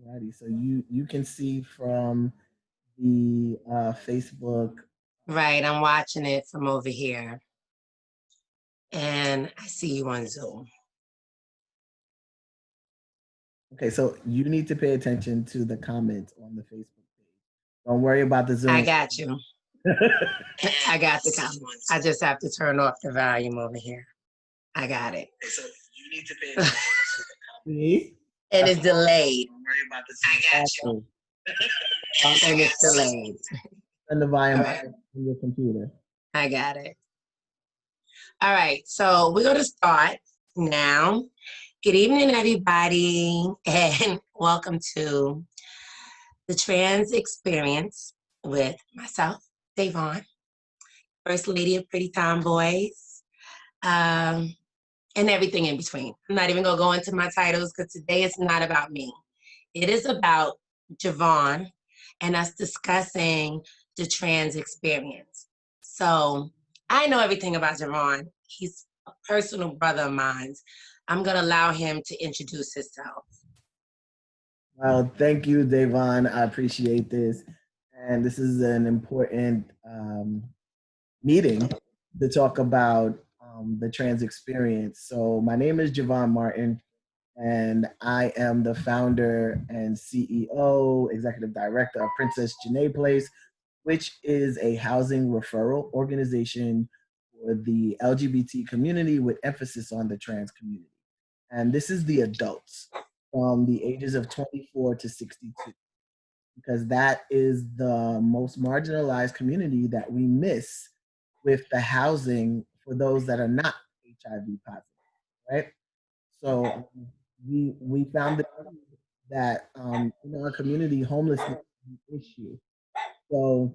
Alrighty, so you can see from the Facebook. Right, I'm watching it from over here. And I see you on Zoom. Okay, so you need to pay attention to the comments on the Facebook page. Don't worry about the Zoom. I got you. I got the comments. I just have to turn off the volume over here. I got it. Okay, so you need to pay attention to the comments. See? And it's delayed. Don't worry about the Zoom. I got you. And it's delayed. Turn the volume Right. on your computer. I got it. All right, so we're going to start now. Good evening, everybody, and welcome to the Trans Experience with myself, Davone, First Lady of Pretty Tomboys, and everything in between. I'm not even going to go into my titles because today it's not about me. It is about Jevon and us discussing the trans experience. So I know everything about Jevon. He's a personal brother of mine. I'm going to allow him to introduce himself. Well, thank you, Davon. I appreciate this. And this is an important meeting to talk about the trans experience. So, my name is Jevon Martin, and I am the founder and CEO, executive director of Princess Janae Place, which is a housing referral organization for the LGBT community with emphasis on the trans community. And this is the adults from the ages of 24 to 62, because that is the most marginalized community that we miss with the housing for those that are not HIV positive, right? So we found that in our community, homelessness is an issue. So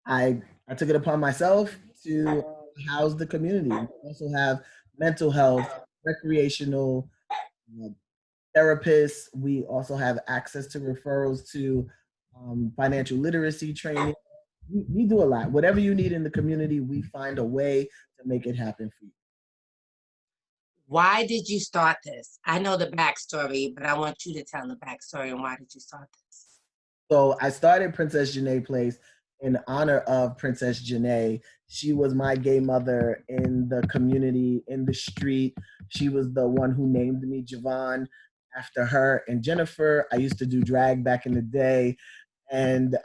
I took it upon myself to house the community. We also have mental health, recreational uh, therapists. We also have access to referrals to financial literacy training. We do a lot. Whatever you need in the community, we find a way to make it happen for you. Why did you start this? I know the backstory, but I want you to tell the backstory and why did you start this? So I started Princess Janae Place in honor of Princess Janae. She was my gay mother in the community, in the street. She was the one who named me Jevon after her and Jennifer. I used to do drag back in the day. And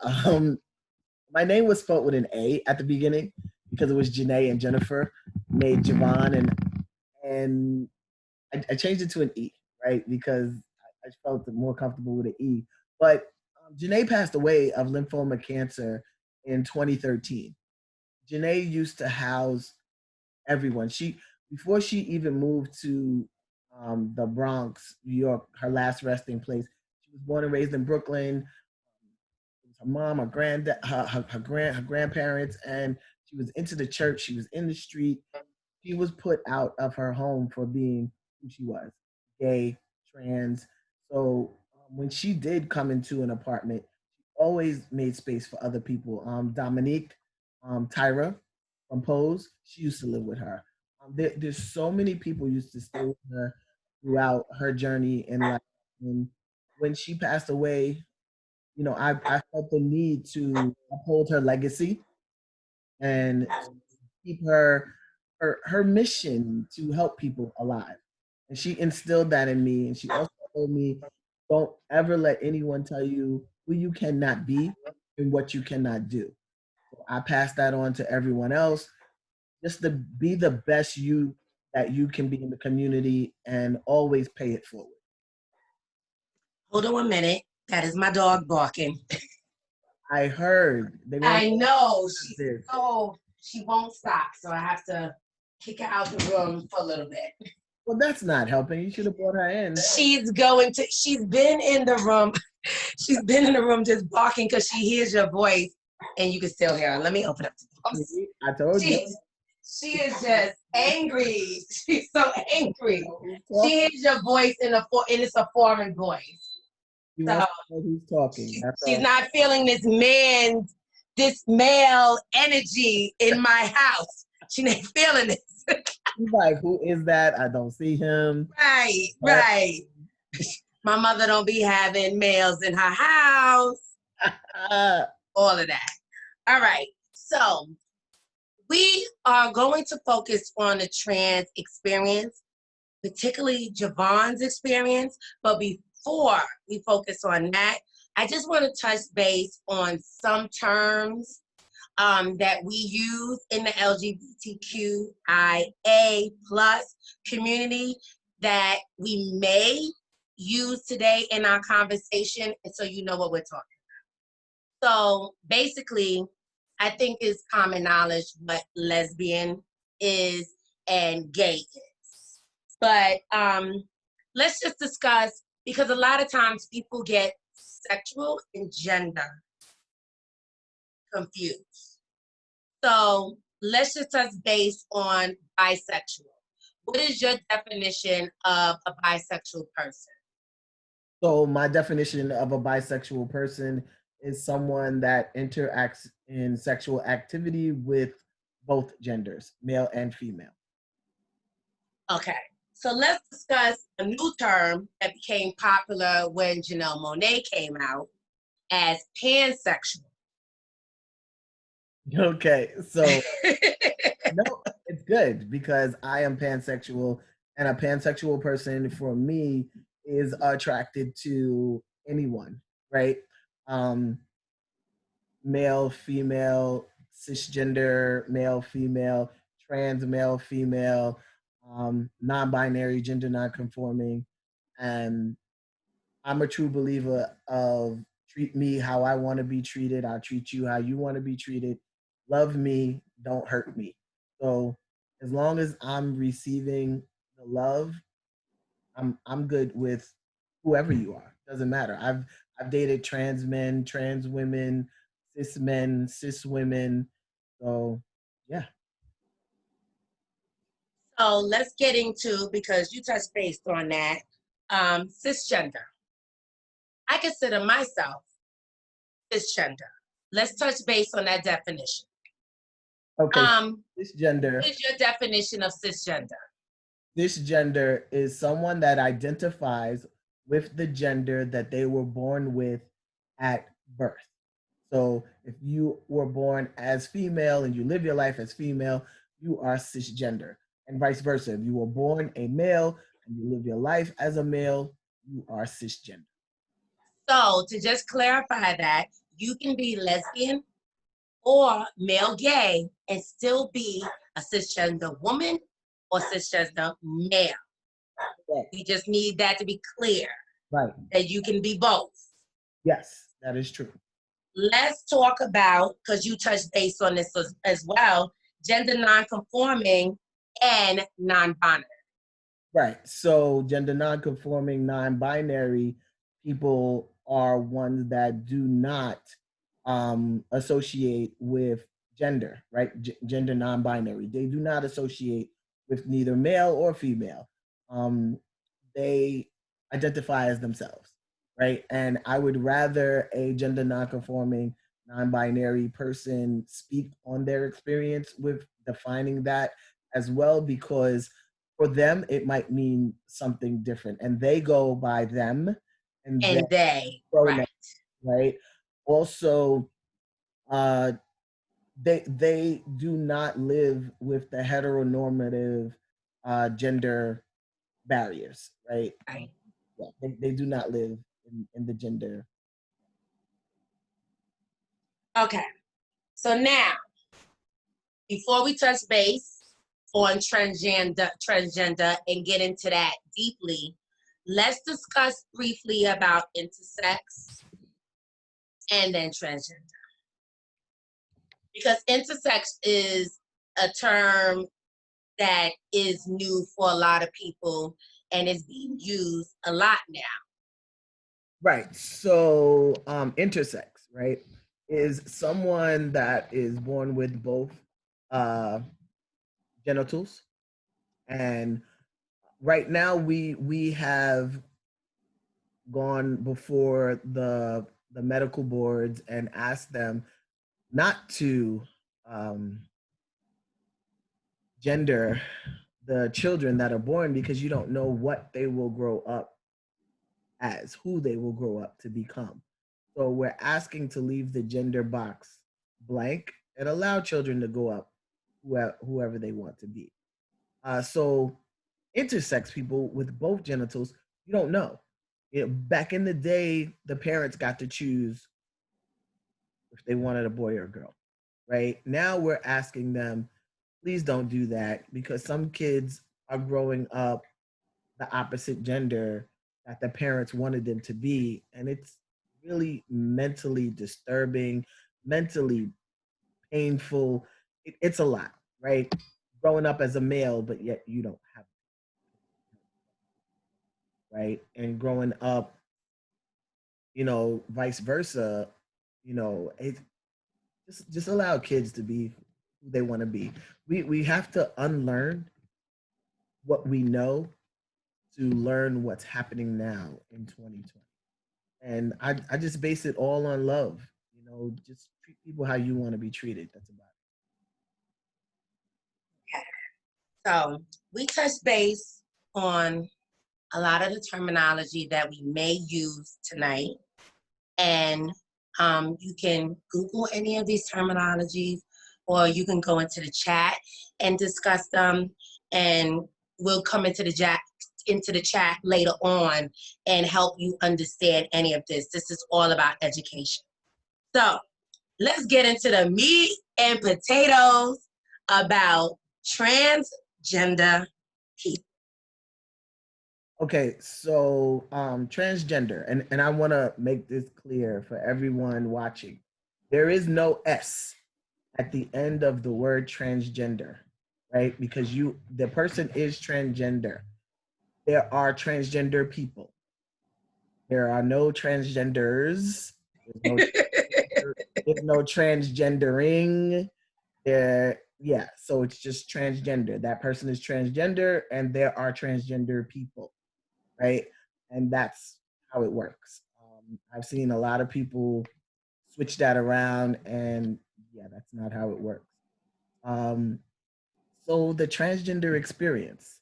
my name was spelled with an A at the beginning because it was Janae and Jennifer made Jevon, and I changed it to an E, right? Because I felt more comfortable with an E. But Janae passed away of lymphoma cancer in 2013. Janae used to house everyone. She before she even moved to the Bronx, New York, her last resting place. She was born and raised in Brooklyn. Her mom, her her grandparents, and she was into the church. She was in the street. She was put out of her home for being who she was, gay, trans. So when she did come into an apartment, she always made space for other people. Dominique, Tyra from Pose, she used to live with her. There's so many people used to stay with her throughout her journey in life. And when she passed away, I felt the need to uphold her legacy and keep her mission to help people alive. And she instilled that in me. And she also told me, don't ever let anyone tell you who you cannot be and what you cannot do. So I pass that on to everyone else, just to be the best you that you can be in the community and always pay it forward. Hold on 1 minute. That is my dog barking. I heard. I know. She won't stop. So I have to kick her out the room for a little bit. Well, that's not helping. You should have brought her in. She's been in the room. She's been in the room just barking because she hears your voice and you can still hear her. Let me open up the door. I told you. She is just angry. She's so angry. She hears your voice and it's a foreign voice. You so know who's talking. She's not feeling this male energy in my house. She ain't feeling this. She's like, who is that? I don't see him. Right. My mother don't be having males in her house. All of that. All right. So we are going to focus on the trans experience, particularly Jevon's experience. But before we focus on that, I just want to touch base on some terms that we use in the LGBTQIA plus community that we may use today in our conversation, and so you know what we're talking about. So basically, I think it's common knowledge what lesbian is and gay is. But let's just discuss, because a lot of times people get sexual and gender confused. So let's just touch base on bisexual. What is your definition of a bisexual person? So my definition of a bisexual person is someone that interacts in sexual activity with both genders, male and female. Okay, so let's discuss a new term that became popular when Janelle Monáe came out as pansexual. Okay, so no, it's good because I am pansexual, and a pansexual person for me is attracted to anyone, right? Um, Male, female, cisgender, male, female, trans, male, female, non-binary, gender non-conforming, and I'm a true believer of treat me how I want to be treated. I'll treat you how you want to be treated. Love me, don't hurt me. So as long as I'm receiving the love, I'm good with whoever you are. Doesn't matter. I've dated trans men, trans women, men, cis women. So yeah. So let's get into, because you touched base on that, cisgender. I consider myself cisgender. Let's touch base on that definition. Okay. Cisgender. What is your definition of cisgender? Cisgender is someone that identifies with the gender that they were born with at birth. So if you were born as female and you live your life as female, you are cisgender. And vice versa. If you were born a male and you live your life as a male, you are cisgender. So to just clarify that, you can be lesbian or male gay and still be a cisgender woman or cisgender male. Right. You just need that to be clear. Right. That you can be both. Yes, that is true. Let's talk about, because you touched base on this as well, gender non-conforming and non-binary. Right. So gender non-conforming, non-binary people are ones that do not associate with gender, right? Gender non-binary. They do not associate with neither male or female. They identify as themselves, right? And I would rather a gender non-conforming, non-binary person speak on their experience with defining that as well, because for them it might mean something different, and they go by them and they right. Right. Also, they do not live with the heteronormative gender barriers, right? Yeah, they do not live in the gender. Okay, so now before we touch base on transgender and get into that deeply, let's discuss briefly about intersex and then transgender. Because intersex is a term that is new for a lot of people and is being used a lot now. Right. So intersex, right, is someone that is born with both genitals. And right now we have gone before the medical boards and asked them not to gender the children that are born, because you don't know what they will grow up as, who they will grow up to become. So we're asking to leave the gender box blank and allow children to go up whoever they want to be. So intersex people with both genitals, you don't know. Back in the day, the parents got to choose if they wanted a boy or a girl. Right now, we're asking them, please don't do that, because some kids are growing up the opposite gender that the parents wanted them to be, and it's really mentally disturbing, mentally painful. It's a lot, right? Growing up as a male, but yet you don't have, right? And growing up, vice versa, it just allow kids to be who they want to be. We have to unlearn what we know to learn what's happening now in 2020. And I just base it all on love. Just treat people how you want to be treated. That's about So we touched base on a lot of the terminology that we may use tonight. And you can Google any of these terminologies, or you can go into the chat and discuss them. And we'll come into the chat later on and help you understand any of this. This is all about education. So let's get into the meat and potatoes about transgender people. Okay, so transgender, and I want to make this clear for everyone watching. There is no S at the end of the word transgender, right? Because the person is transgender. There are transgender people. There are no transgenders. There's no there's no transgendering. Yeah, so it's just transgender. That person is transgender, and there are transgender people, right? And that's how it works. I've seen a lot of people switch that around, and yeah, that's not how it works. Um, so the transgender experience.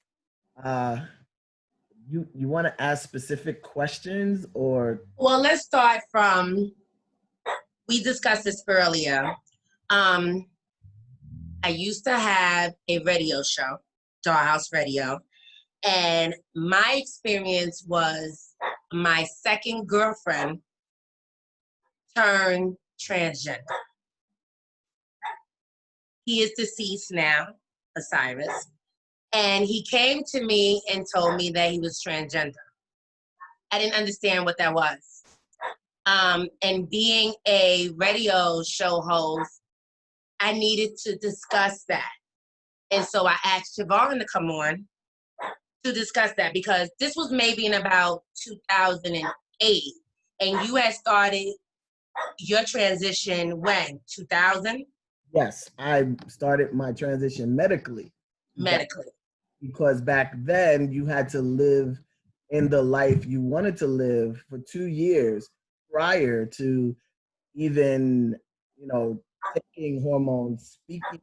Uh, you want to ask specific questions, or? Well, let's start from, we discussed this earlier. I used to have a radio show, Dollhouse Radio, and my experience was my second girlfriend turned transgender. He is deceased now, Osiris, and he came to me and told me that he was transgender. I didn't understand what that was. And being a radio show host, I needed to discuss that. And so I asked Jevon to come on to discuss that, because this was maybe in about 2008. And you had started your transition when? 2000? Yes, I started my transition medically. Medically. Because back then you had to live in the life you wanted to live for 2 years prior to even, taking hormones, speaking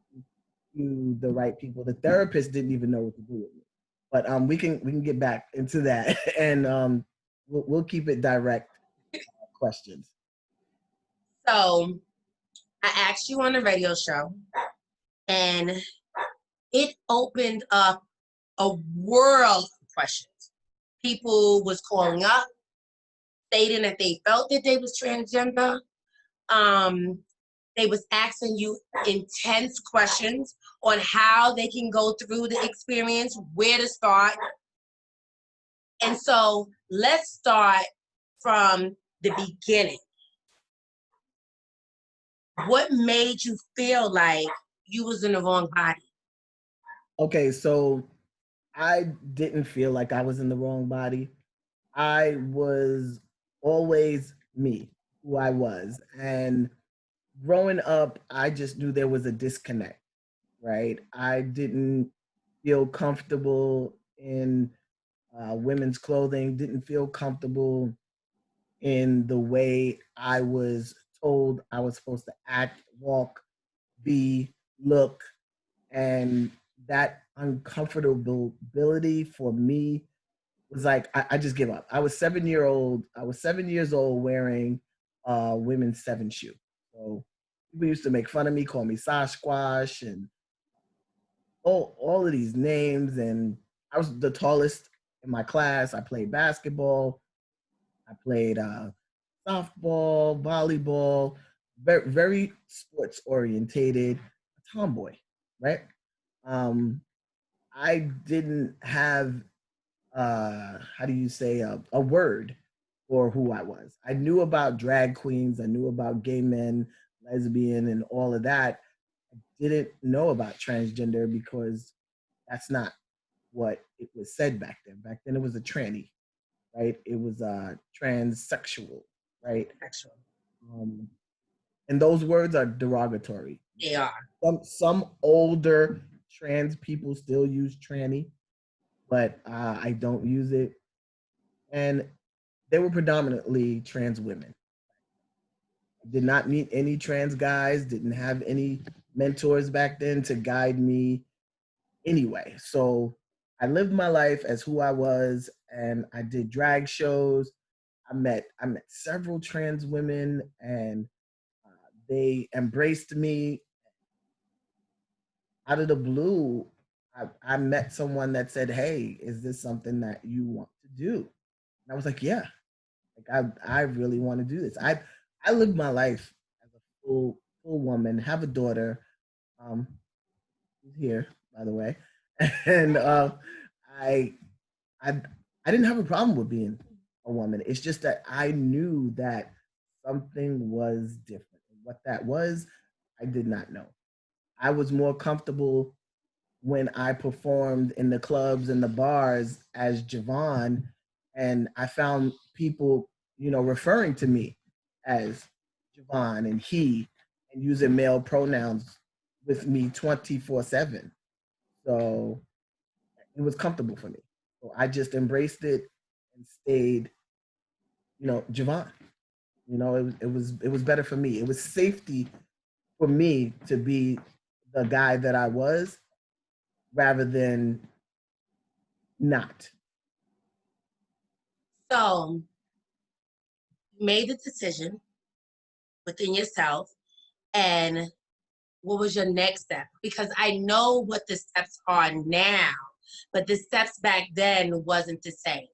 to the right people. The therapist didn't even know what to do with me. But we can get back into that, and we'll keep it direct questions. So I asked you on the radio show, and it opened up a world of questions. People was calling up, stating that they felt that they was transgender. They was asking you intense questions on how they can go through the experience, where to start. And so let's start from the beginning. What made you feel like you was in the wrong body? Okay, so I didn't feel like I was in the wrong body. I was always me, who I was. And growing up, I just knew there was a disconnect, right? I didn't feel comfortable in women's clothing, didn't feel comfortable in the way I was told I was supposed to act, walk, be, look. And that uncomfortability for me was like, I just give up. I was 7 year old. I was 7 years old wearing women's seven shoe. So people used to make fun of me, call me Sasquatch, and all of these names. And I was the tallest in my class. I played basketball. I played softball, volleyball, very, very sports orientated, tomboy, right? Um, I didn't have how do you say a word for who I was. I knew about drag queens, I knew about gay men, lesbian, and all of that. I didn't know about transgender because that's not what it was said back then. Back then, it was a tranny, right? It was transsexual, right? Actually, Um, and those words are derogatory. they are. Some older trans people still use tranny, but I don't use it. And they were predominantly trans women. Did not meet any trans guys, didn't have any mentors back then to guide me anyway. So I lived my life as who I was, and I did drag shows. I met several trans women, and they embraced me. Out of the blue, I met someone that said, "Hey, is this something that you want to do?" And I was like, "Yeah, like I really want to do this." I lived my life as a full woman, have a daughter, um, who's here by the way, and I I I didn't have a problem with being a woman. It's just that I knew that something was different. What that was, I did not know. I was more comfortable when I performed in the clubs and the bars as Jevon, and I found people, referring to me as Jevon and he, and using male pronouns with me 24/7. So it was comfortable for me. So I just embraced it and stayed, Jevon. It was better for me. It was safety for me to be the guy that I was rather than not. So you made the decision within yourself, and what was your next step? Because I know what the steps are now, but the steps back then wasn't the same.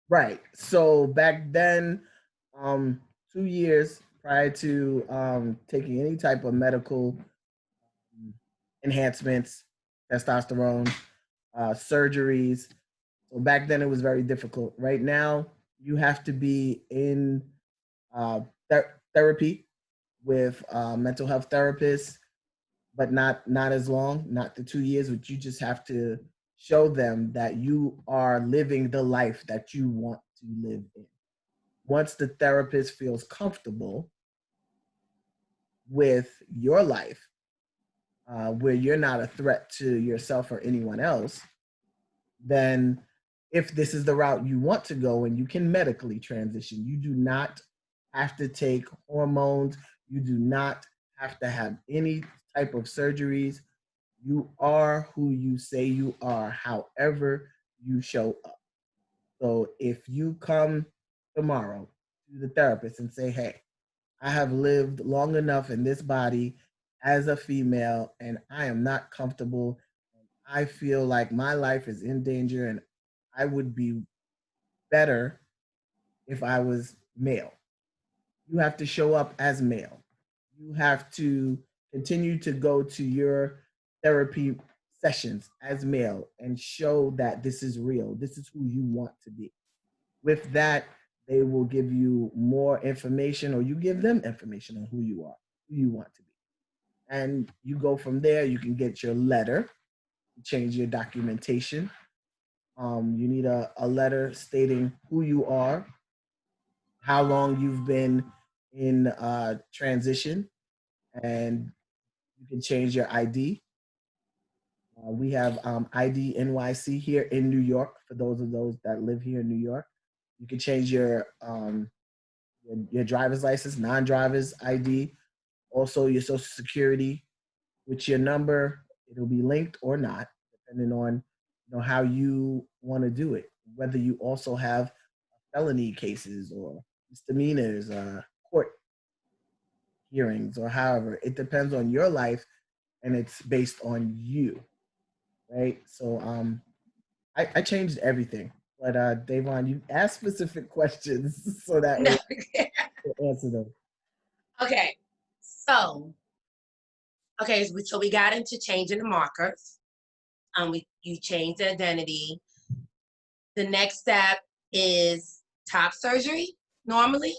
Right. So back then, 2 years prior to taking any type of medical enhancements, testosterone, surgeries. So back then it was very difficult. Right now, you have to be in uh, therapy with mental health therapists, but not as long, not the 2 years. But you just have to show them that you are living the life that you want to live in. Once the therapist feels comfortable with your life, where you're not a threat to yourself or anyone else, then if this is the route you want to go and you can medically transition, you do not have to take hormones, you do not have to have any type of surgeries. You are who you say you are, however you show up. So if you come tomorrow to the therapist and say, "Hey, I have lived long enough in this body as a female and I am not comfortable. I feel like my life is in danger and I would be better if I was male." You have to show up as male. You have to continue to go to your therapy sessions as male and show that this is real. This is who you want to be. With that, they will give you more information, or you give them information on who you are, who you want to be. And you go from there. You can get your letter, change your documentation. You need a letter stating who you are, how long you've been in transition, and you can change your ID. We have ID NYC here in New York for those that live here in New York. You can change your driver's license, non-driver's ID, also your social security with your number. It'll be linked or not, depending on how you want to do it. whether you also have felony cases or misdemeanors, court hearings, or however. It depends on your life, and it's based on you, right? So I changed everything. But Davon, you ask specific questions so that No. way I can answer them. Okay. So, so we got into changing the markers. You changed the identity. The next step is top surgery normally,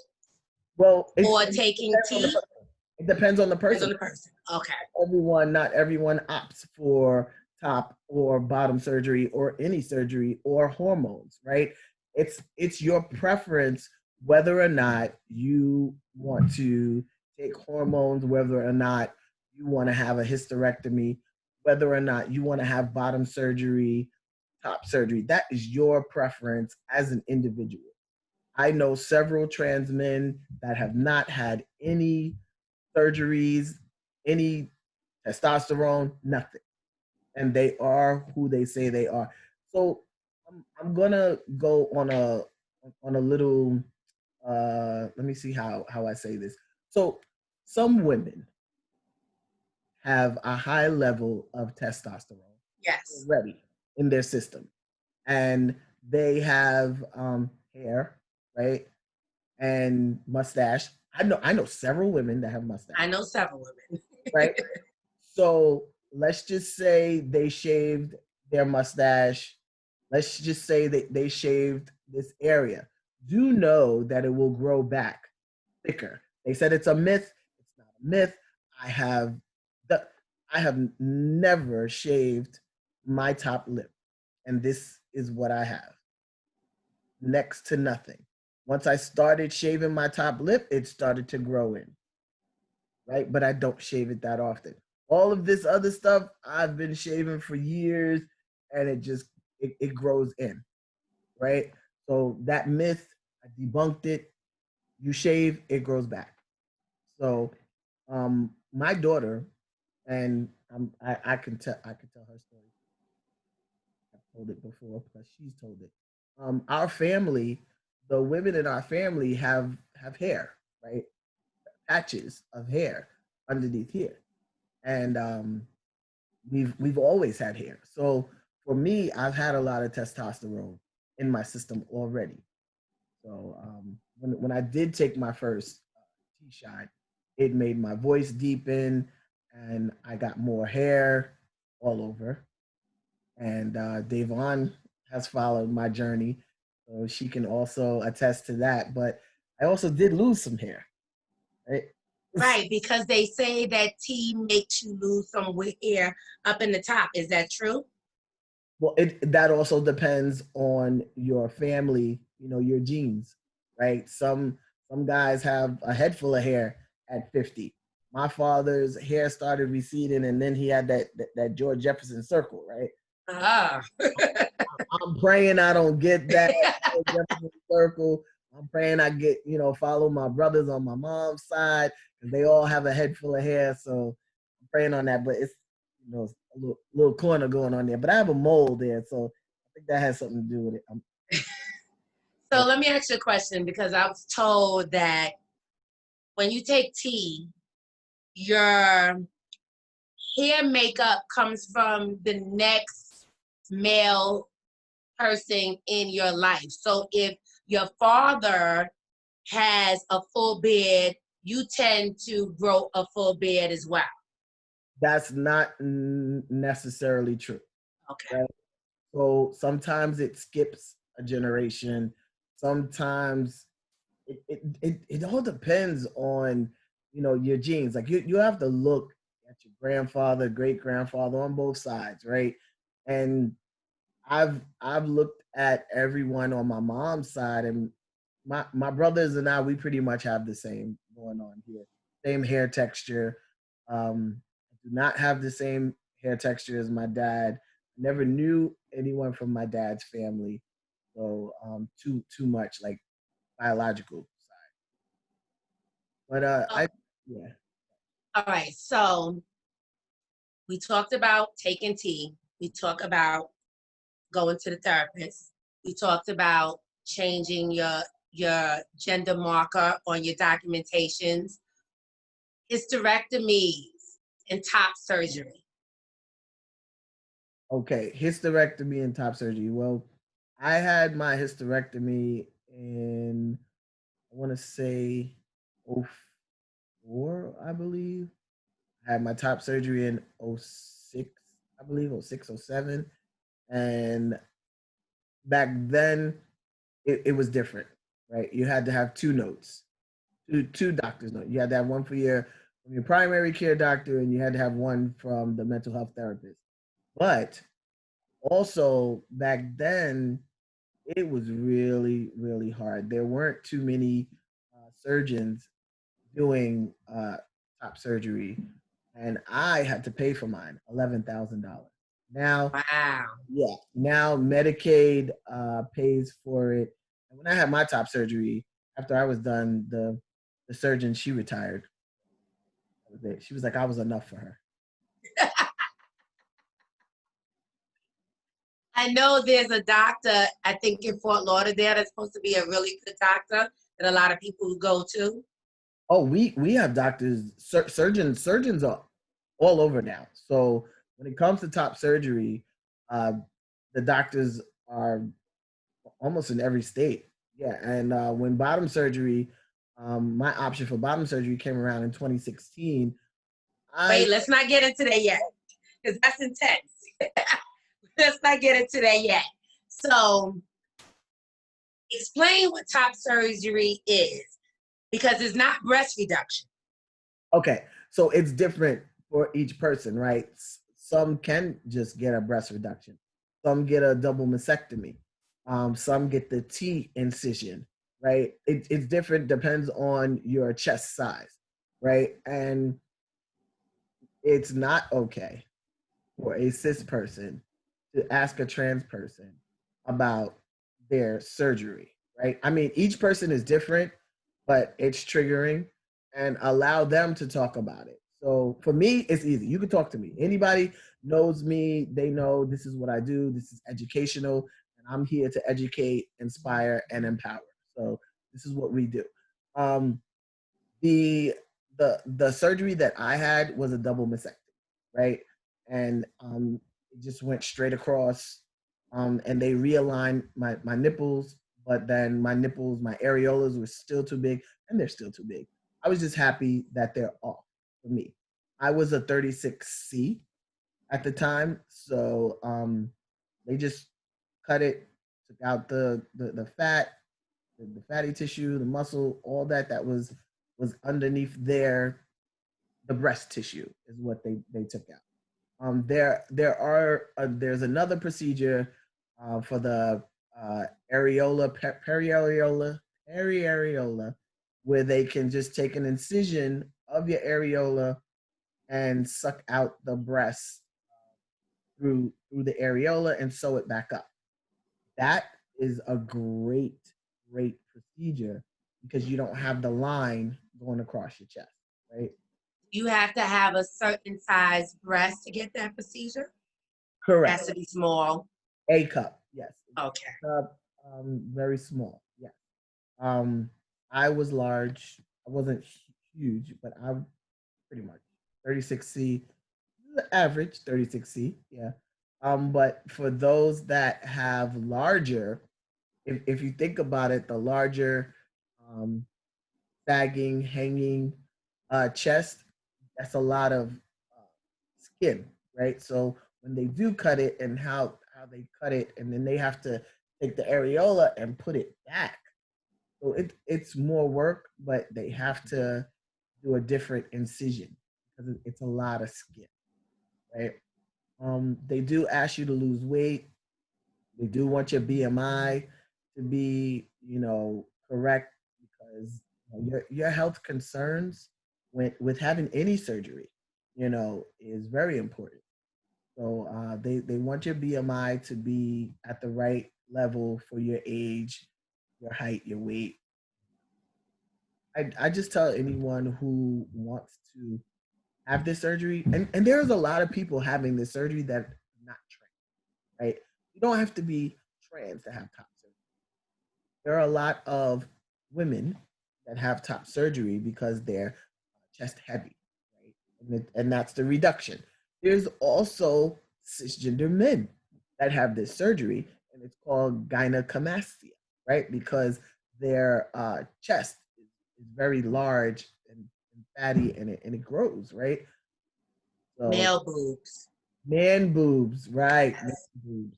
Well, or taking T. it depends on the Depends person. on the person. Okay. Not everyone opts for top or bottom surgery or any surgery or hormones, right? It's your preference whether or not you want to take hormones, whether or not you want to have a hysterectomy, whether or not you want to have bottom surgery, top surgery. That is your preference as an individual. I know several trans men that have not had any surgeries, any testosterone, nothing. And they are who they say they are. So I'm gonna go on a little let me see how I say this. So some women have a high level of testosterone Yes. already in their system. And they have hair, right? And mustache. I know several women that have mustache. I know several women. Right? So let's just say they shaved their mustache. Let's just say that they shaved this area. Do know that it will grow back thicker. They said it's a myth. It's not a myth. I have the I have never shaved my top lip, and this is what I have. Next to nothing. Once I started shaving my top lip, it started to grow in, right? But I don't shave it that often. All of this other stuff I've been shaving for years, and it grows in, right? So that myth, I debunked it. You shave, it grows back. So my daughter, and I can tell her story. I've told it before, plus she's told it. Our family, the women in our family have hair, right? Patches of hair underneath here, and we've always had hair. So for me, I've had a lot of testosterone in my system already. So when I did take my first T shot, it made my voice deepen, and I got more hair all over. And Davon has followed my journey, so she can also attest to that. But I also did lose some hair, right? Right, because they say that tea makes you lose some hair up in the top. Is that true? Well, it that also depends on your family, your genes, right? Some guys have a head full of hair at 50. My father's hair started receding, and then he had that George Jefferson circle, right? Ah. I'm praying I don't get that George Jefferson circle. I'm praying I get, follow my brothers on my mom's side, because they all have a head full of hair. So I'm praying on that, but it's, a little corner going on there. But I have a mole there, so I think that has something to do with it. So let me ask you a question, because I was told that when you take tea, your hair makeup comes from the next male person in your life. So if your father has a full beard, you tend to grow a full beard as well. That's not necessarily true. Okay. Right? So sometimes it skips a generation. Sometimes it all depends on your genes. Like you have to look at your grandfather, great grandfather on both sides, right? And I've looked at everyone on my mom's side, and my brothers and I, we pretty much have the same going on here. Same hair texture. I do not have the same hair texture as my dad. Never knew anyone from my dad's family, so too much like biological side. But Oh, I yeah. all right. So we talked about taking tea. We talked about going to the therapist. We talked about changing your gender marker on your documentations, hysterectomies, and top surgery. Okay, hysterectomy and top surgery. Well, I had my hysterectomy in, I want to say, '04, I believe. I had my top surgery in '06, I believe, '06, '07. And back then, it was different, right? You had to have two notes, two doctors' notes. You had to have one from your primary care doctor, and you had to have one from the mental health therapist. But also back then, it was really, really hard. There weren't too many surgeons doing top surgery, and I had to pay for mine, $11,000. Now, Wow. yeah, now Medicaid pays for it. And when I had my top surgery, after I was done, the surgeon, she retired. That was it. She was like, I was enough for her. I know there's a doctor, I think in Fort Lauderdale, that's supposed to be a really good doctor that a lot of people go to. Oh, we have doctors, surgeons are all over now. So when it comes to top surgery, uh, the doctors are almost in every state. Yeah, and when bottom surgery, my option for bottom surgery came around in 2016. I Wait, let's not get into that yet, because that's intense. Let's not get into that yet. So explain what top surgery is, because it's not breast reduction. Okay, so it's different for each person, right? Some can just get a breast reduction. Some get a double mastectomy. Some get the T incision, right? It's different, depends on your chest size, right? And it's not okay for a cis person to ask a trans person about their surgery, right? I mean, each person is different, but it's triggering, and allow them to talk about it. So for me, it's easy. You can talk to me. Anybody knows me, they know this is what I do. This is educational, and I'm here to educate, inspire, and empower. So this is what we do. Um, the the surgery that I had was a double mastectomy, right? And it just went straight across, and they realigned my nipples, but then my nipples, my areolas were still too big, and they're still too big. I was just happy that they're off for me. I was a 36C at the time, so they just cut it, took out the fat, the fatty tissue, the muscle, all that was underneath the breast tissue is what they took out. There's another procedure for the areola, periareola, where they can just take an incision of your areola and suck out the breast through the areola and sew it back up. That is a great procedure because you don't have the line going across your chest, right? You have to have a certain size breast to get that procedure. It has Correct. to be small. A cup, yes. Okay. Cup, very small, yes. Um, I was large. I wasn't huge, but I'm pretty much 36C, the average 36C, yeah. But for those that have larger, if you think about it, the larger um, sagging, hanging chest, that's a lot of skin, right? So when they do cut it and how they cut it, and then they have to take the areola and put it back. So it's more work, but they have to do a different incision because it's a lot of skin, right? They do ask you to lose weight. They do want your BMI to be, correct because your health concerns with having any surgery, is very important. So they want your BMI to be at the right level for your age, your height, your weight. I just tell anyone who wants to have this surgery, and there's a lot of people having this surgery that are not trans, right? You don't have to be trans to have top there are a lot of women that have top surgery because they're chest heavy, right? And that's the reduction. There's also cisgender men that have this surgery, and it's called gynecomastia, right? Because their chest is very large and fatty, and it grows, right? So Male boobs. man boobs, right? Man Yes. boobs,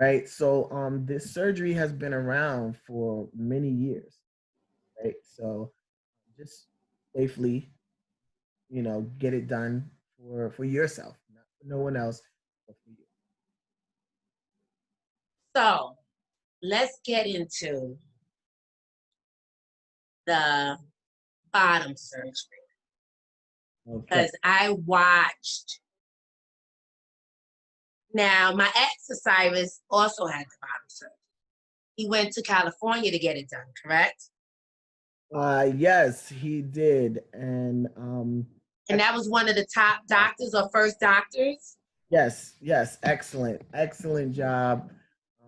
right? So this surgery has been around for many years, right? So just safely, get it done for yourself, not for no one else, but for you. So let's get into the bottom surgery Okay. because I watched. Now, my ex Cyrus also had the bottom surgery. He went to California to get it done, correct? Yes, he did, and And that was one of the top doctors or first doctors. yes, yes, excellent, excellent job.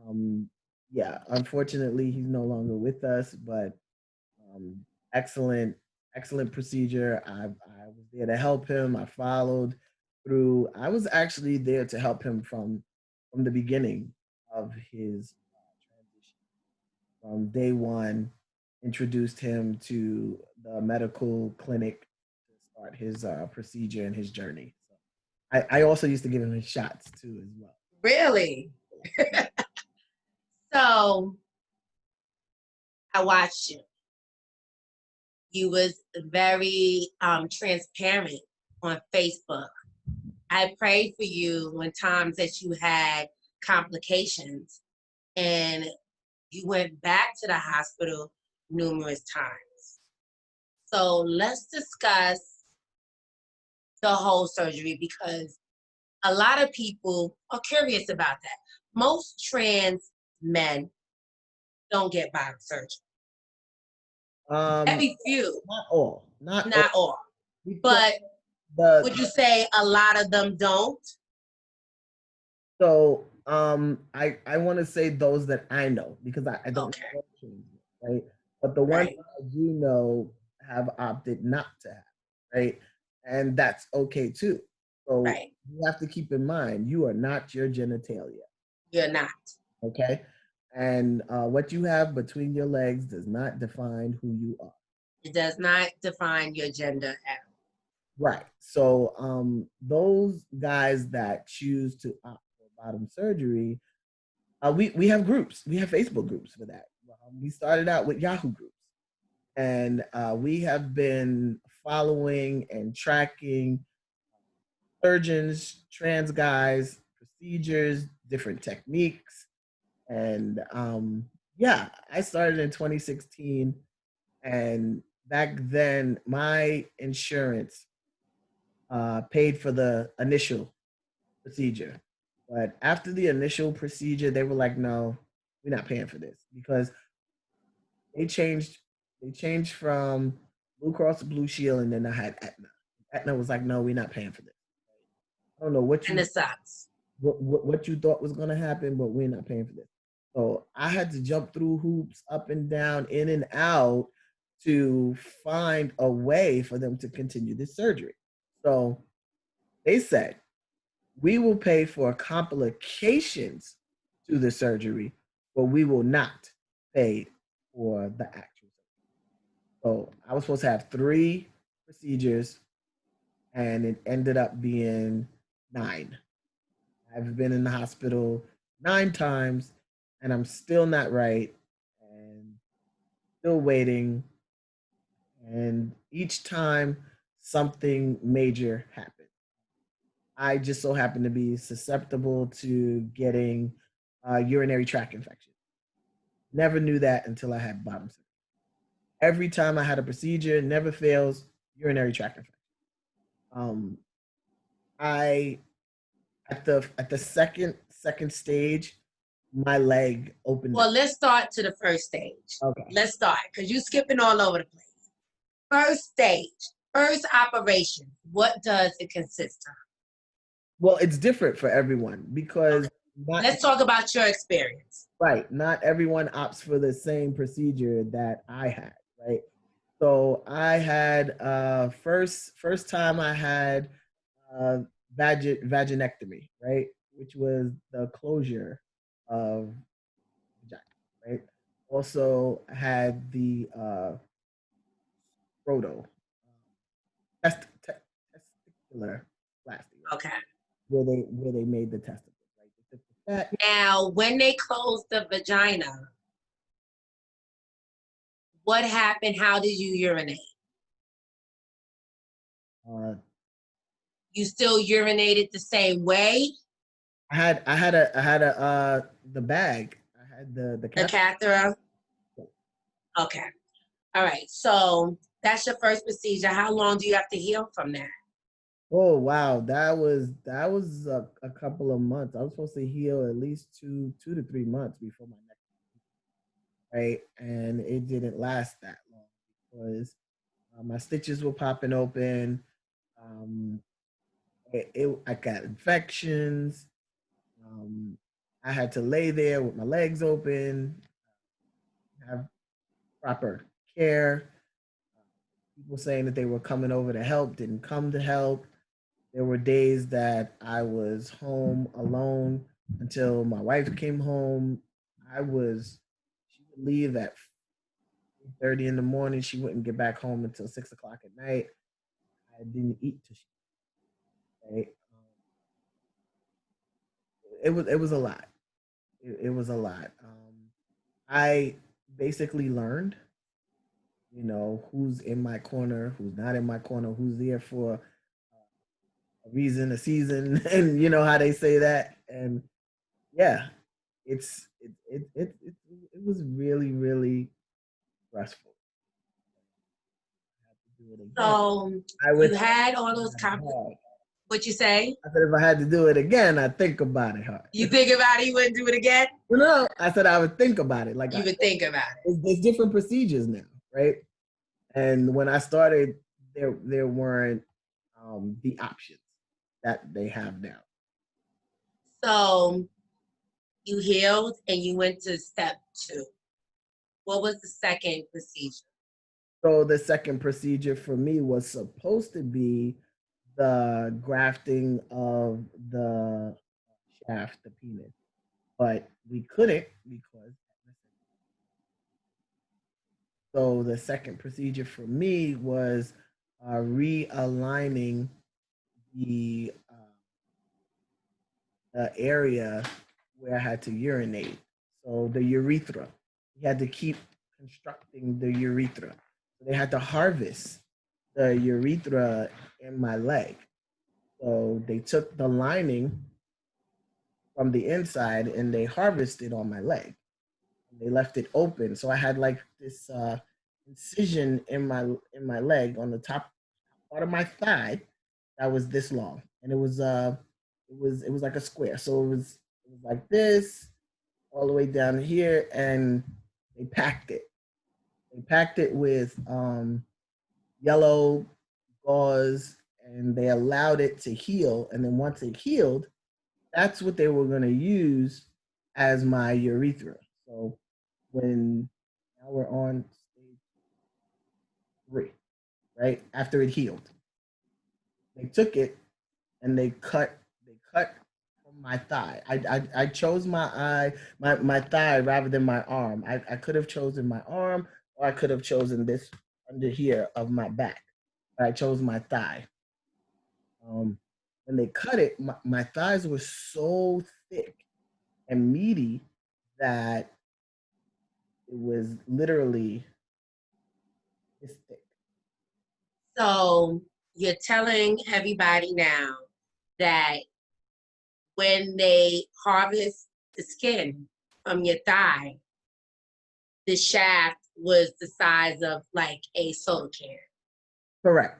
Um, yeah, unfortunately, he's no longer with us, but um, excellent, excellent procedure. I was there to help him. I followed through. I was actually there to help him from the beginning of his transition. From day one, introduced him to the medical clinic to start his procedure and his journey. So I also used to give him his shots too as well. Really? So I watched you. You was very transparent on Facebook. I prayed for you when times that you had complications and you went back to the hospital numerous times. So let's discuss the whole surgery because a lot of people are curious about that. Most trans men don't get bottom surgery. Um, Very few, not all, not all, not all. because But would you the say a lot of them don't? so I want to say those that I know because I don't Okay, know change, right? But the ones right, I do know have opted not to have, right? And that's okay too. So right. you have to keep in mind you are not your genitalia, You're not. okay? And what you have between your legs does not define who you are. It does not define your gender at all. Right. So those guys that choose to opt for bottom surgery, we have groups. We have Facebook groups for that. We started out with Yahoo groups, and we have been following and tracking surgeons, trans guys, procedures, different techniques, and yeah, I started in 2016, and back then my insurance paid for the initial procedure. But after the initial procedure, they were like, no, we're not paying for this because they changed they changed from Blue Cross to Blue Shield, and then I had Aetna. Aetna was like, no, we're not paying for this. I don't know And it sucks. what you thought was gonna happen, but we're not paying for this. So I had to jump through hoops up and down, in and out to find a way for them to continue this surgery. So they said, we will pay for complications to the surgery, but we will not pay for the actual surgery. So I was supposed to have 3 procedures, and it ended up being 9. I've been in the hospital 9 times, and I'm still not right, and still waiting. And each time something major happened. I just so happen to be susceptible to getting urinary tract infection. Never knew that until I had bottom surgery. Every time I had a procedure, never fails, urinary tract infection. Um, I at the second stage, my leg opened Well, up. let's start to the first stage. Okay. Let's start because you're skipping all over the place. First stage, first operation. What does it consist of? Well, it's different for everyone because Okay. not Let's talk about your experience. right. Not everyone opts for the same procedure that I had, right? So I had first time I had uh vaginectomy, right? Which was the closure of vagina, right? Also had the roto testicular plasty, right? Okay. Where they made the testicles, right? They took the fat. Now, when they closed the vagina, what happened? How did you urinate? Uh, You still urinated the same way? I had the bag. I had the The catheter. catheter? Okay. All right. So that's your first procedure. How long do you have to heal from that? Oh wow, that was a couple of months. I was supposed to heal at least 2 to 3 months before my next, right, and it didn't last that long because my stitches were popping open. Um, I got infections. Um, I had to lay there with my legs open, have proper care. People saying that they were coming over to help didn't come to help. There were days that I was home alone until my wife came home. She would leave at 3:30 in the morning. She wouldn't get back home until 6 o'clock at night. I didn't eat till she right? It was a lot. It was a lot. I basically learned, who's in my corner, who's not in my corner, who's there for a reason, a season, and you know how they say that. And yeah, it was really really stressful. I had to do it again. So I you would think had all those about it hard. what you say? I said if I had to do it again, I'd think about it hard. You think about it, you wouldn't do it again? No, I said I would think about it. You would think about it. There's different procedures now, right? And when I started, there weren't the options that they have now. So you healed and you went to step 2. What was the second procedure? So the second procedure for me was supposed to be the grafting of the shaft, the penis, but we couldn't because. So the second procedure for me was realigning the area where I had to urinate. So the urethra, we had to keep constructing the urethra. So they had to harvest the urethra in my leg. So they took the lining from the inside and they harvested on my leg. And they left it open. So I had like this incision in my leg on the top part of my thigh that was this long, and it was like a square. So it was like this all the way down here, and they packed it. They packed it with yellow gauze, and they allowed it to heal. And then once it healed, that's what they were going to use as my urethra. So when now we're on stage 3, right after it healed, they took it and they cut from my thigh. I chose my thigh rather than my arm. I could have chosen my arm or I could have chosen this under here of my back. But I chose my thigh. When they cut it, my thighs were so thick and meaty that it was literally this thick. So you're telling everybody now that when they harvest the skin from your thigh, the shaft was the size of like a soda can. Correct.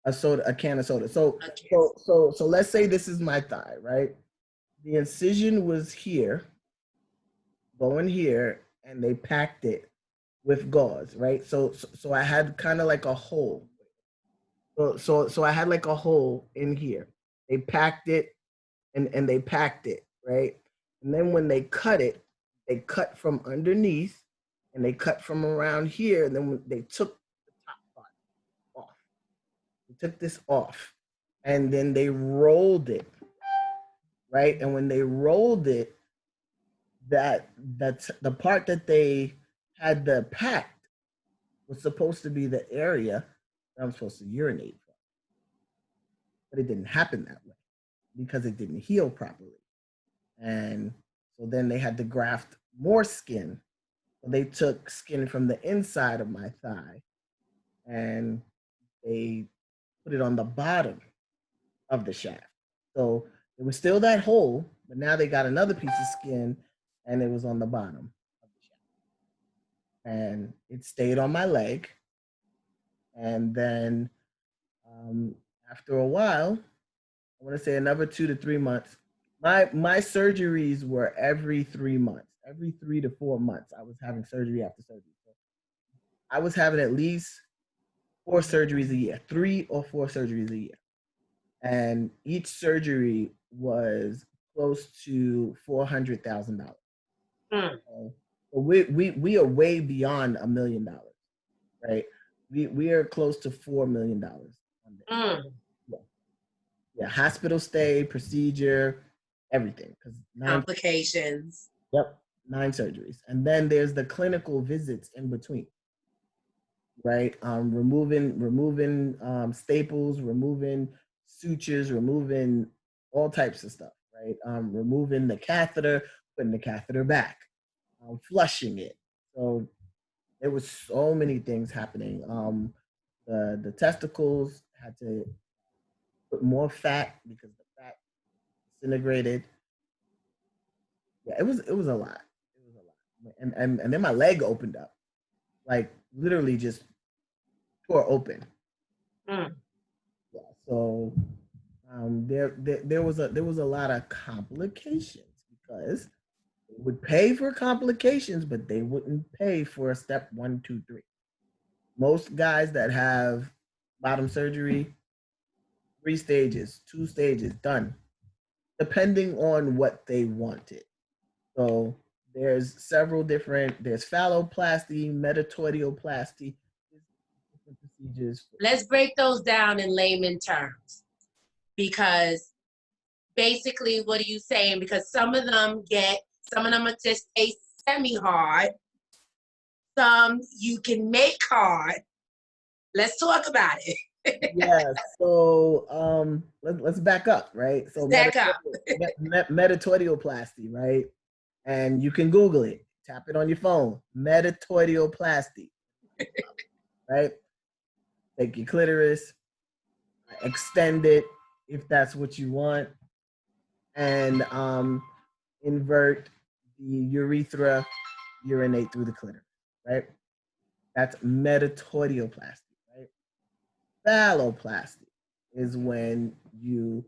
A can of soda. So Okay. so let's say this is my thigh, right? The incision was here, going here, and they packed it with gauze, right? So I had kind of like a hole. So I had like a hole in here. They packed it and they packed it, right? And then when they cut it, they cut from underneath and they cut from around here. And then they took the top part off. They took this off and then they rolled it, right? And when they rolled it, that's the part that they had the packed was supposed to be the area that I'm supposed to urinate from. But it didn't happen that way because it didn't heal properly. And so then they had to graft more skin. So they took skin from the inside of my thigh and they put it on the bottom of the shaft. So it was still that hole, but now they got another piece of skin and it was on the bottom of the shaft. And it stayed on my leg. And then after a while, I want to say another 2 to 3 months. My surgeries were every 3 months, every 3 to 4 months. I was having surgery after surgery. So I was having at least 4 surgeries a year, 3 or 4 surgeries a year, and each surgery was close to $400,000. Mm. So we are way beyond $1 million, right? We are close to $4 million on this. Mm. Yeah. Yeah, hospital stay, procedure, everything. Because Complications. yep, 9 surgeries, and then there's the clinical visits in between, right? Removing staples, removing sutures, removing all types of stuff, right? Removing the catheter, putting the catheter back, flushing it. So there was so many things happening. The testicles had to put more fat because the fat disintegrated. Yeah, it was a lot. It was a lot. And then my leg opened up, like literally just tore open. Mm. Yeah. So there was a lot of complications because they would pay for complications, but they wouldn't pay for step 1, 2, 3. Most guys that have bottom surgery, 3 stages, 2 stages, done, depending on what they wanted. So there's several different. There's phalloplasty, metatardioplasty, different procedures. Let's break those down in layman terms, because basically, what are you saying? Because some of them are just a semi-hard. Some you can make hard. Let's talk about it. Yeah. So let's back up, right? So Stack up. metatardioplasty, right? And you can Google it. Tap it on your phone. Metatardioplasty, right? Take your clitoris, extend it if that's what you want, and invert the urethra, urinate through the clitoris, right? That's metatardioplasty, right? Phalloplasty is when you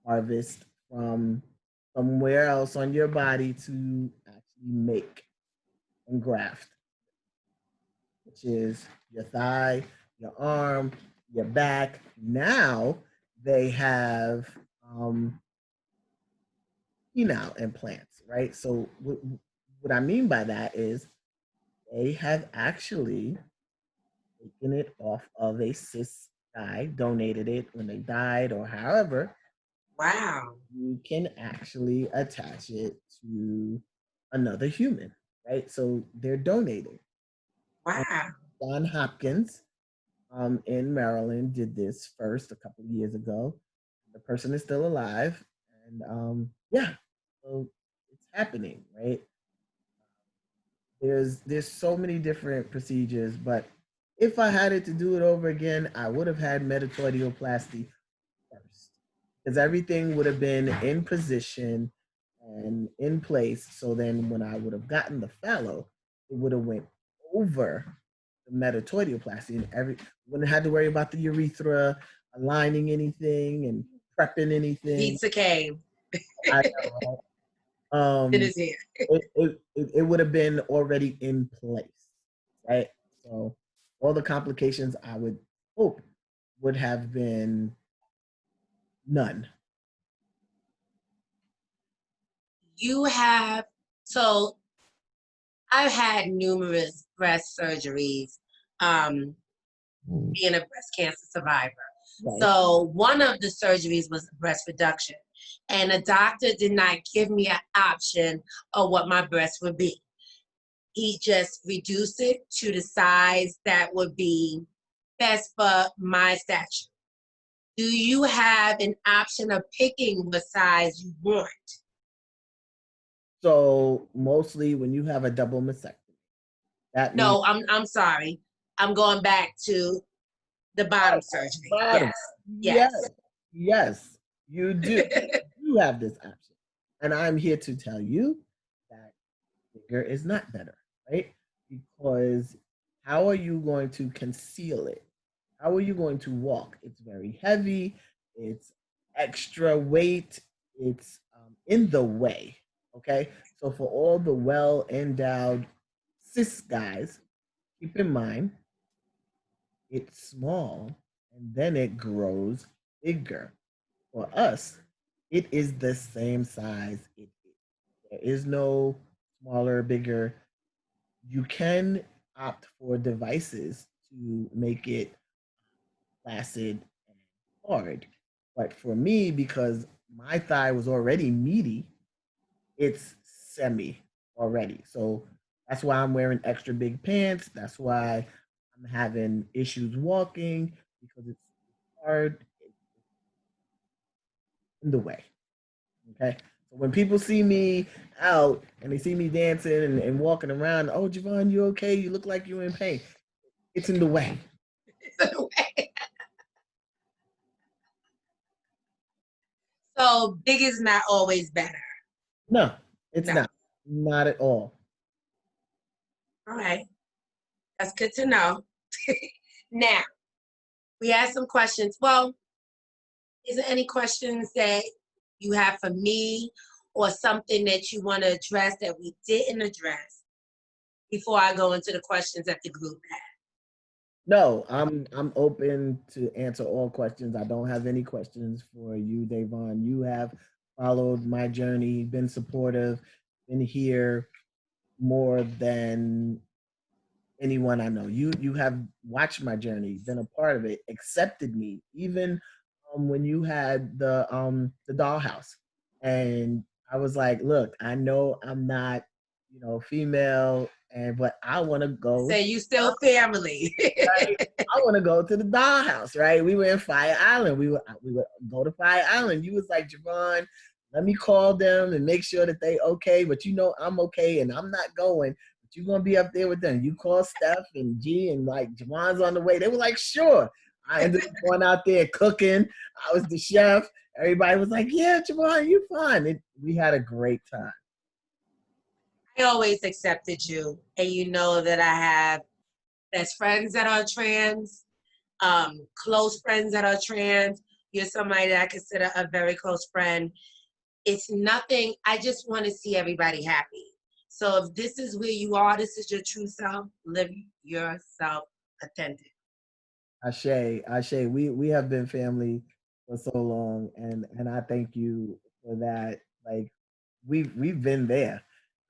harvest from somewhere else on your body to actually make and graft, which is your thigh, your arm, your back. Now they have penile implants, right? So what I mean by that is they have actually taken it off of a cis guy, donated it when they died or however. Wow. You can actually attach it to another human, right? So they're donating. Wow. John Hopkins in Maryland did this first a couple of years ago. The person is still alive, and yeah, so it's happening, right? There's so many different procedures, but if I had it to do it over again, I would have had metatardioplasty first because everything would have been in position and in place. So then when I would have gotten the fallow, it would have went over the metatardioplasty and wouldn't have had to worry about the urethra aligning anything and prepping anything. Pizza came. I know, right? It is here. It would have been already in place, right? So all the complications I would hope would have been none. you have, so I've had numerous breast surgeries, being a breast cancer survivor. Right. So one of the surgeries was breast reduction, and the doctor did not give me an option of what my breast would be. He just reduced it to the size that would be best for my stature. Do you have an option of picking what size you want? So mostly when you have a double mastectomy, that means No, I'm sorry. I'm going back to the bottom surgery. bottom. Yes, Yes, yes. yes, you do. You have this option. And I'm here to tell you that bigger is not better, right? Because how are you going to conceal it? How are you going to walk? It's very heavy, it's extra weight, it's in the way, okay? So, for all the well endowed cis guys, keep in mind it's small and then it grows bigger. For us, it is the same size. There is no smaller, bigger. You can opt for devices to make it flaccid and hard. But for me, because my thigh was already meaty, it's semi already. So that's why I'm wearing extra big pants. That's why I'm having issues walking because it's hard in the way. Okay. So when people see me out and they see me dancing and walking around, oh, Jevon, you okay? You look like you're in pain. It's in the way. So big is not always better. No, it's No. not. Not at all. All right. That's good to know. Now, we have some questions. Well, is there any questions that you have for me or something that you want to address that we didn't address before I go into the questions that the group had? No, I'm open to answer all questions. I don't have any questions for you, Davon. You have followed my journey, been supportive, been here more than anyone I know. You have watched my journey, been a part of it, accepted me, even when you had the dollhouse, and I was like, look, I know I'm not, female, and but I want to go. Say you still family. Right? I want to go to the dollhouse, right? We were in Fire Island. We would go to Fire Island. You was like, Jevon, let me call them and make sure that they okay. But I'm okay and I'm not going. But you're gonna be up there with them. You call Steph and G and like Javon's on the way. They were like, sure. I ended up going out there cooking. I was the chef. Everybody was like, yeah, Jevon, you fine. We had a great time. I always accepted you, and you know that I have best friends that are trans, close friends that are trans. You're somebody that I consider a very close friend. It's nothing. I just want to see everybody happy. So if this is where you are, this is your true self, live yourself authentic. Ashe, Ashe, we have been family for so long, and I thank you for that. Like we've been there,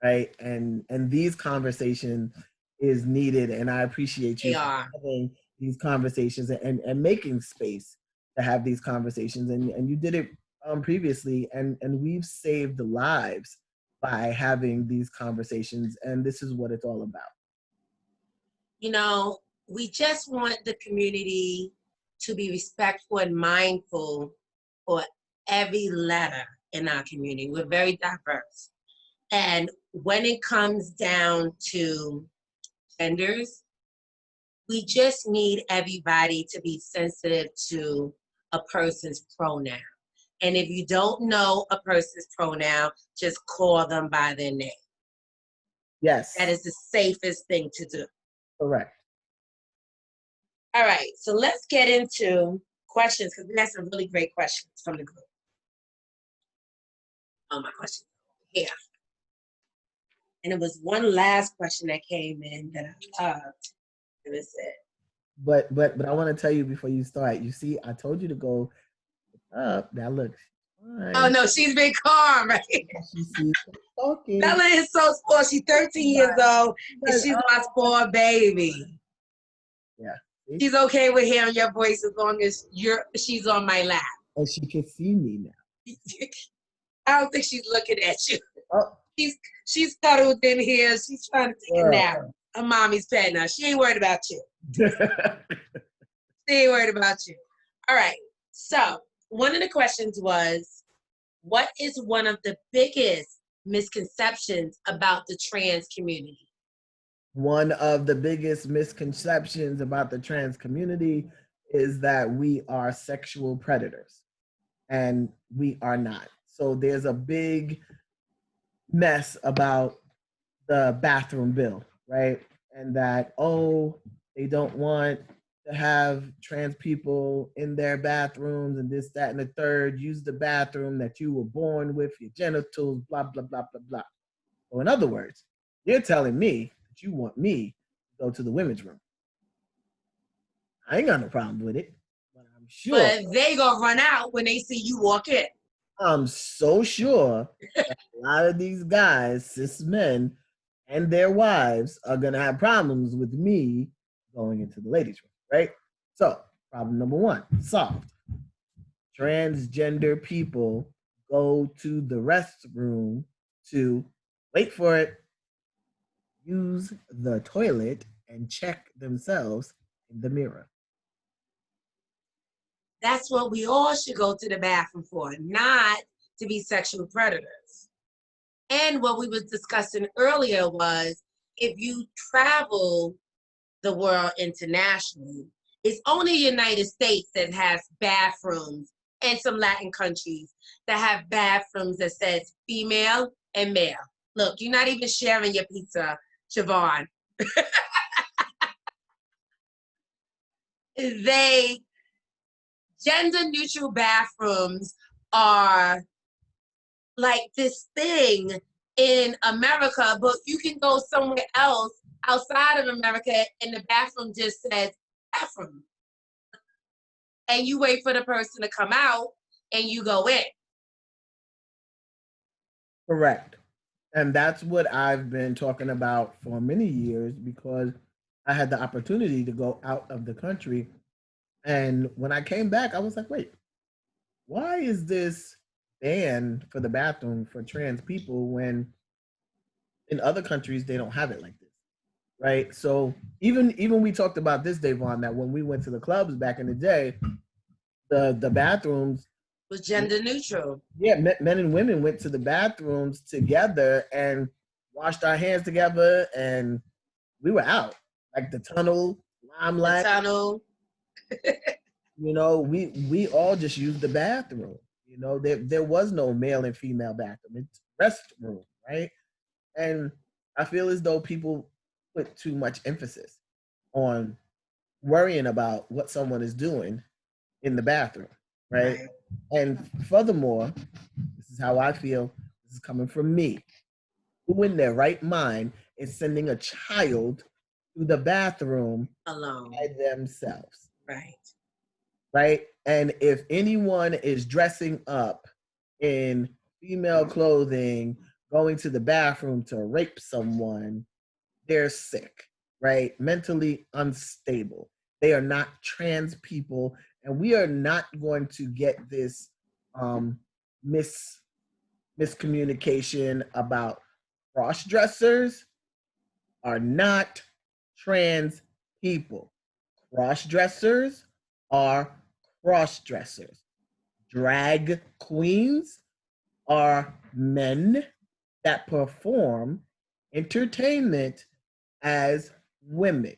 right? And these conversations is needed, and I appreciate They you for are. having these conversations and making space to have these conversations. And you did it previously, and we've saved lives by having these conversations, and this is what it's all about. You know, we just want the community to be respectful and mindful for every letter in our community. We're very diverse. And when it comes down to genders, we just need everybody to be sensitive to a person's pronoun. And if you don't know a person's pronoun, just call them by their name. That Yes, is the safest thing to do. correct. All right, so let's get into questions because we had some really great questions from the group. Oh, my question here. And it was one last question that came in that I loved. And it said, But I want to tell you before you start. You see, I told you to go up. Now look, Oh Fine. no, she's been calm, right? She sees us talking. Bella is so spoiled. She's 13 years old and Like, she's my oh, spoiled baby. yeah. See? She's okay with hearing your voice as long as she's on my lap. And she can see me now. I don't think she's looking at you. Oh, She's cuddled in here. She's trying to take a girl. nap. Her mommy's pet now. She ain't worried about you. She ain't worried about you. All right. So one of the questions was, what is one of the biggest misconceptions about the trans community? One of the biggest misconceptions about the trans community is that we are sexual predators, and we are not. So there's a big mess about the bathroom bill, right? And that, oh, they don't want to have trans people in their bathrooms and this, that, and the third. Use the bathroom that you were born with, your genitals, blah, blah, blah, blah, blah. So, in other words, you're telling me that you want me to go to the women's room. I ain't got no problem with it, but But they gonna run out when they see you walk in. I'm so sure that a lot of these guys, cis men, and their wives are gonna have problems with me going into the ladies' room, right? So, problem number one solved. Transgender people go to the restroom to wait for it, use the toilet, and check themselves in the mirror. That's what we all should go to the bathroom for, not to be sexual predators. And what we was discussing earlier was, if you travel the world internationally, it's only the United States that has bathrooms, and some Latin countries that have bathrooms that says female and male. Look, you're not even sharing your pizza, Jevon. They gender neutral bathrooms are like this thing in America, but you can go somewhere else outside of America and the bathroom just says bathroom. And you wait for the person to come out and you go in. Correct. And that's what I've been talking about for many years because I had the opportunity to go out of the country. And when I came back, I was like, wait, why is this ban for the bathroom for trans people when in other countries they don't have it like this? Right. So even we talked about this, Davon, that when we went to the clubs back in the day, the bathrooms Was gender neutral. yeah, men and women went to the bathrooms together and washed our hands together, and we were out. Like the tunnel, The limelight, tunnel. we all just used the bathroom. There was no male and female bathroom. It's restroom, right? And I feel as though people put too much emphasis on worrying about what someone is doing in the bathroom, right? Right. And furthermore, this is how I feel. This is coming from me. Who in their right mind is sending a child to the bathroom Alone. by themselves? Right. Right? And if anyone is dressing up in female clothing, going to the bathroom to rape someone, they're sick, right? Mentally unstable. They are not trans people, and we are not going to get this um, miscommunication about cross dressers are not trans people. Cross dressers are cross dressers. Drag queens are men that perform entertainment as women.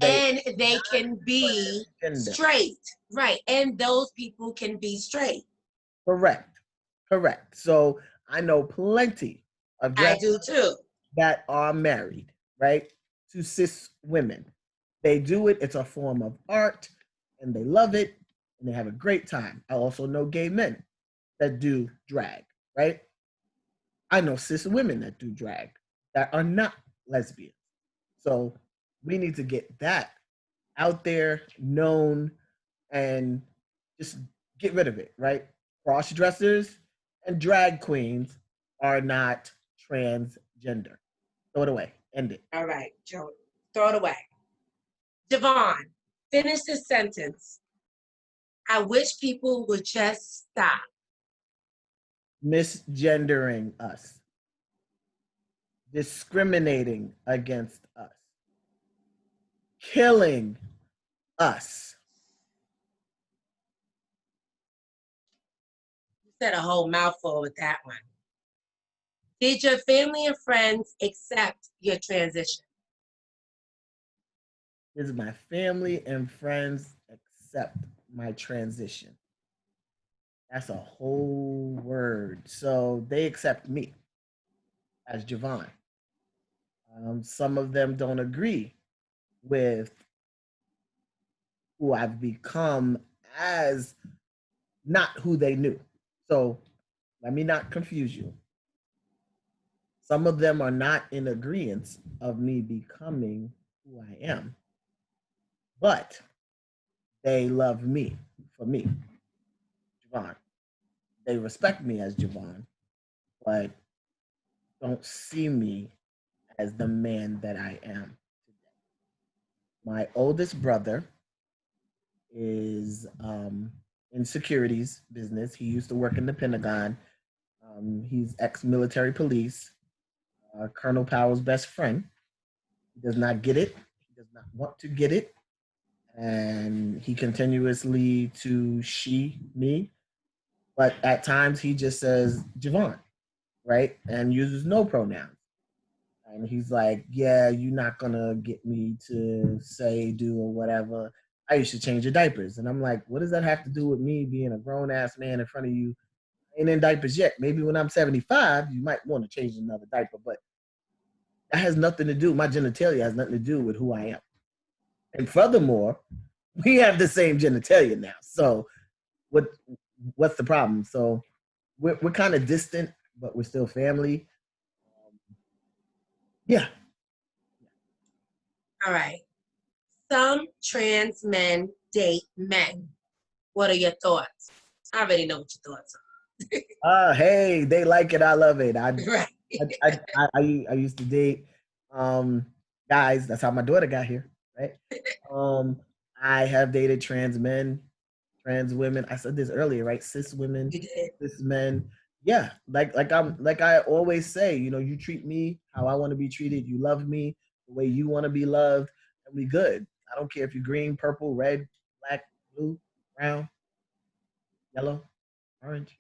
And they can be Gender. straight. Right. And those people can be straight. Correct. Correct. So I know plenty of I drag do too. that are married, right, to cis women. They do it, it's a form of art, and they love it, and they have a great time. I also know gay men that do drag, right? I know cis women that do drag that are not lesbians. So we need to get that out there, known, and just get rid of it, right? cross-dressers and drag queens are not transgender. Throw it away. End it. All right, Joe, throw it away. Jevon, finish this sentence. I wish people would just stop. Misgendering us. Discriminating against us. Killing us. You said a whole mouthful with that one. Did your family and friends accept your transition? Is my family and friends accept my transition? That's a whole word. So they accept me as Jevon. Some of them don't agree with who I've become as not who they knew. So let me not confuse you. Some of them are not in agreement of me becoming who I am, but they love me for me, Jevon. They respect me as Jevon, but don't see me as the man that I am today. My oldest brother is in securities business. He used to work in the Pentagon. He's ex-military police, Colonel Powell's best friend. He does not get it. He does not want to get it. And he continuously to she, me. But at times he just says Jevon, right? And uses no pronouns. And he's like, yeah, you're not gonna get me to say, do, or whatever. I used to change your diapers. And I'm like, what does that have to do with me being a grown ass man in front of you? I ain't in diapers yet. Maybe when I'm 75, you might want to change another diaper, but that has nothing to do, my genitalia has nothing to do with who I am. And furthermore, we have the same genitalia now. So what's the problem? So we're kind of distant, but we're still family. Yeah. All right. Some trans men date men. What are your thoughts? I already know what your thoughts Hey, they like it. I love it. are. Right. I used to date guys. That's how my daughter got here, right? Um, I have dated trans men, trans women. I said this earlier, right? Cis women, You did. cis men. Yeah, like I always say, you know, you treat me how I want to be treated. You love me the way you want to be loved, and we good. I don't care if you're green, purple, red, black, blue, brown, yellow, orange.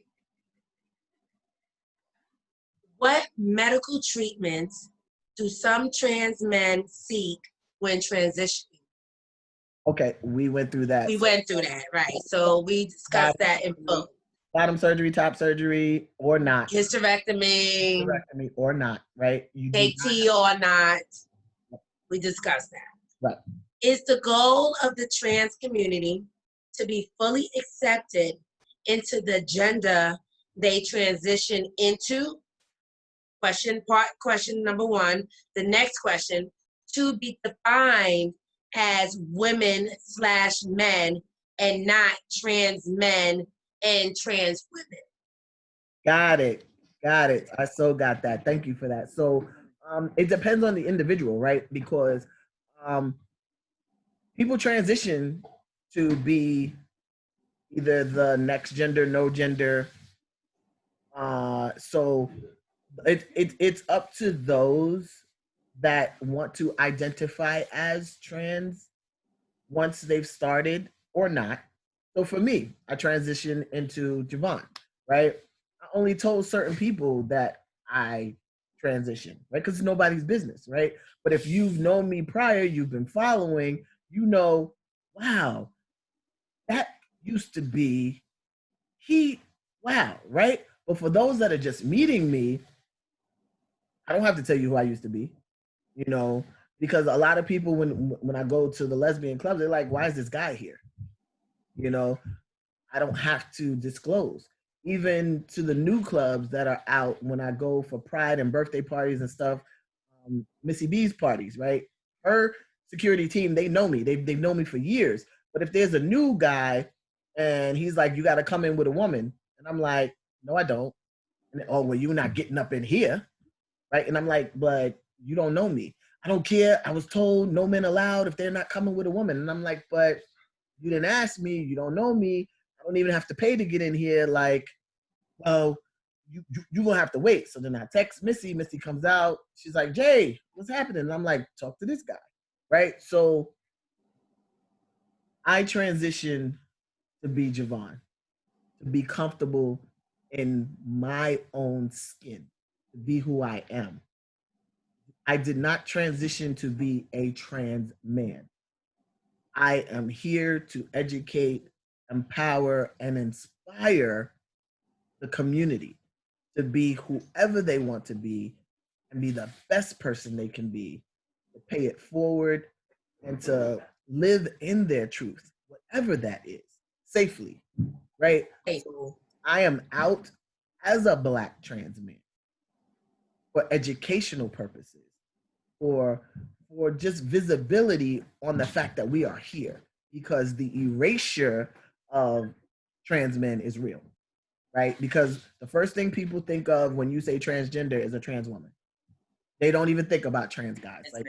What medical treatments do some trans men seek when transitioning? Okay, we went through that. We went through that, right? So we discussed that in full. Bottom surgery, top surgery, or not. Hysterectomy, Hysterectomy or not, right? You do KT or not. We discussed that. right. Is the goal of the trans community to be fully accepted into the gender they transition into? Question number one. The next question, to be defined as women/men and not trans men and trans women. Got it. Got it. I so got that. Thank you for that. So it depends on the individual, right? Because um, people transition to be either the next gender, no gender. So it's up to those that want to identify as trans once they've started or not. So for me, I transitioned into Jevon, right? I only told certain people that I transitioned, right? Because it's nobody's business, right? But if you've known me prior, you've been following, you know, wow, that used to be he, wow, right? But for those that are just meeting me, I don't have to tell you who I used to be, you know, because a lot of people when I go to the lesbian clubs, they're like, why is this guy here? You know, I don't have to disclose. Even to the new clubs that are out when I go for pride and birthday parties and stuff, Missy B's parties, right? Her security team, they know me. They've known me for years. But if there's a new guy and he's like, you got to come in with a woman, and And I'm like, no, I don't. And oh, well, you're not getting up in here, right? And I'm like, but you don't know me. I don't care. I was told no men allowed if they're not coming with a woman. And I'm like, but you didn't ask me. You don't know me. I don't even have to pay to get in here. Like, well, you gonna have to wait. So then I text Missy. Missy comes out. She's like, Jay, what's happening? And I'm like, talk to this guy, right? So I transitioned to be Jevon, to be comfortable in my own skin, to be who I am. I did not transition to be a trans man. I am here to educate, empower, and inspire the community to be whoever they want to be and be the best person they can be, to pay it forward and to live in their truth, whatever that is, safely, right? So I am out as a Black trans man for educational purposes, for just visibility on the fact that we are here, because the erasure of trans men is real, right? Because the first thing people think of when you say transgender is a trans woman. They don't even think about trans guys. Like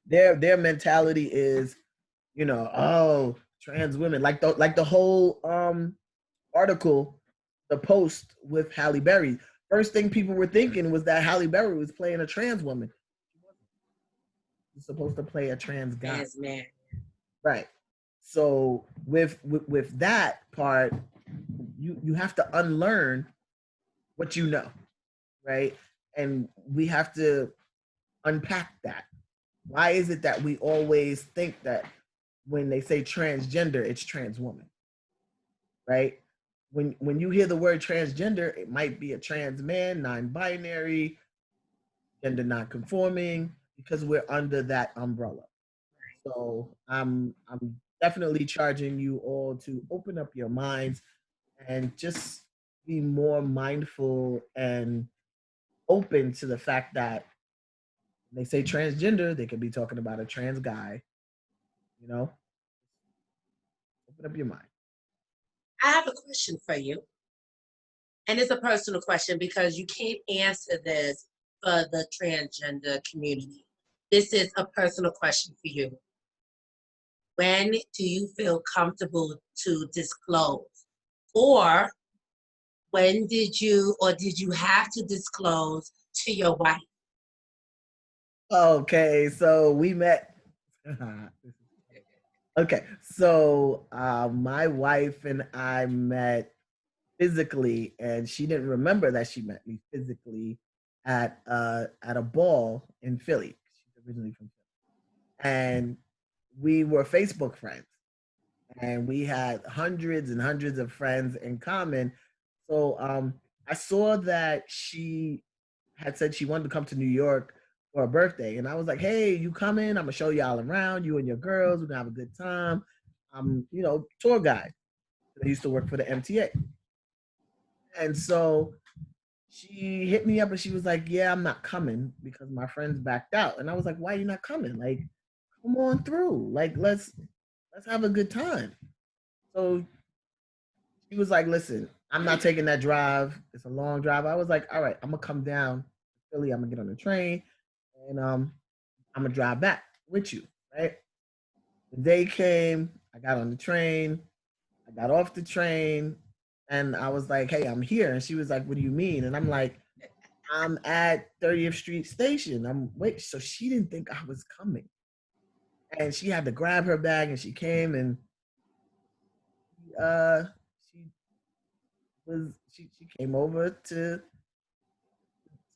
their mentality is, you know, oh, trans women. Like the whole article, the post with Halle Berry. First thing people were thinking was that Halle Berry was playing a trans woman. She's supposed to play a trans guy. Trans man. Right. So with that part, you have to unlearn what you know, right? And we have to unpack that. Why is it that we always think that when they say transgender, it's trans woman, right? When you hear the word transgender, it might be a trans man, non-binary, gender non-conforming, because we're under that umbrella. So I'm definitely charging you all to open up your minds and just be more mindful and open to the fact that when they say transgender, they could be talking about a trans guy. You know, open up your mind. I have a question for you. And it's a personal question because you can't answer this for the transgender community. This is a personal question for you. When do you feel comfortable to disclose? Or when did you or did you have to disclose to your wife? Okay, so we met. Okay, so my wife and I met physically, and she didn't remember that she met me physically at a ball in Philly. She's originally from Philly, and we were Facebook friends, and we had hundreds and hundreds of friends in common. So I saw that she had said she wanted to come to New York for her birthday, and I was like, "Hey, you coming? I'm gonna show y'all around. You and your girls. We're gonna have a good time." You know, tour guide. I used to work for the MTA, and so she hit me up and she was like, "Yeah, I'm not coming because my friends backed out." And I was like, "Why are you not coming? Like, come on through. Like, let's have a good time." So she was like, "Listen, I'm not taking that drive. It's a long drive." I was like, "All right, I'm gonna come down to Philly. I'm gonna get on the train, and I'm gonna drive back with you." Right. The day came. I got on the train. I got off the train, and I was like, "Hey, I'm here." And she was like, "What do you mean?" And I'm like, "I'm at 30th Street Station." I'm wait. So she didn't think I was coming, and she had to grab her bag, and she came, and uh, she she came over to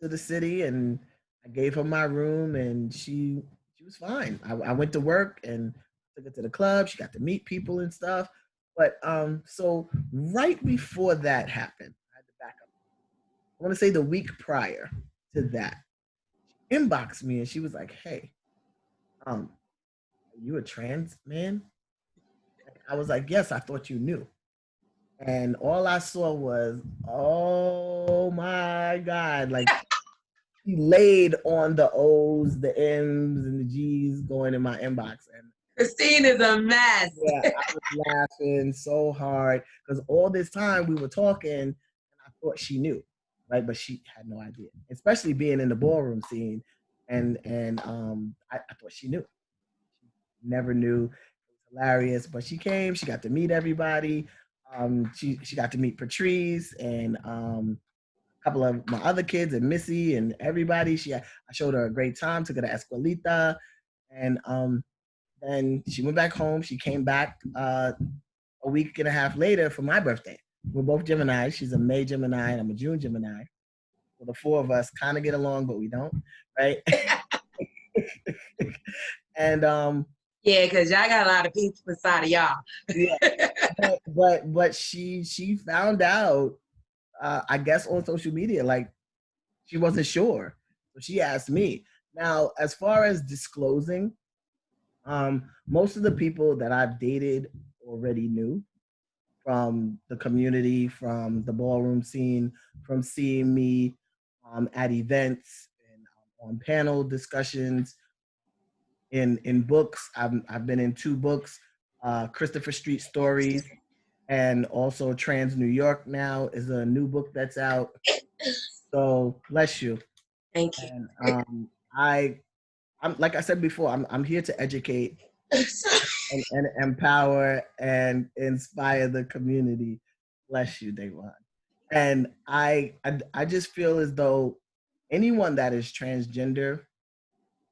the city, and I gave her my room, and she was fine. I went to work and took her to the club. She got to meet people and stuff. But so right before that happened, I had to back up. I want to say the week prior to that, she inboxed me and she was like, "Hey, are you a trans man?" I was like, "Yes, I thought you knew." And all I saw was, "Oh my God!" Like he laid on the O's, the M's, and the G's going in my inbox, and Christine is a mess. Yeah, I was laughing so hard because all this time we were talking, and I thought she knew, right? But she had no idea, especially being in the ballroom scene, and I thought she knew. She never knew. It was hilarious, but she came. She got to meet everybody. She got to meet Patrice and a couple of my other kids and Missy and everybody. I showed her a great time. Took her to Escuelita, and then she went back home. She came back a week and a half later for my birthday. We're both Gemini. She's a May Gemini and I'm a June Gemini. So the four of us kind of get along, but we don't, right? and Yeah, because y'all got a lot of people inside of y'all. yeah, but she found out, I guess on social media, like she wasn't sure, so she asked me. Now, as far as disclosing, most of the people that I've dated already knew from the community, from the ballroom scene, from seeing me at events and on panel discussions, in books. I've been in two books, Christopher Street Stories, and also Trans New York now is a new book that's out. So bless you. Thank you. And I'm like I said before, I'm here to educate and empower and inspire the community. Bless you, Davone. And I just feel as though anyone that is transgender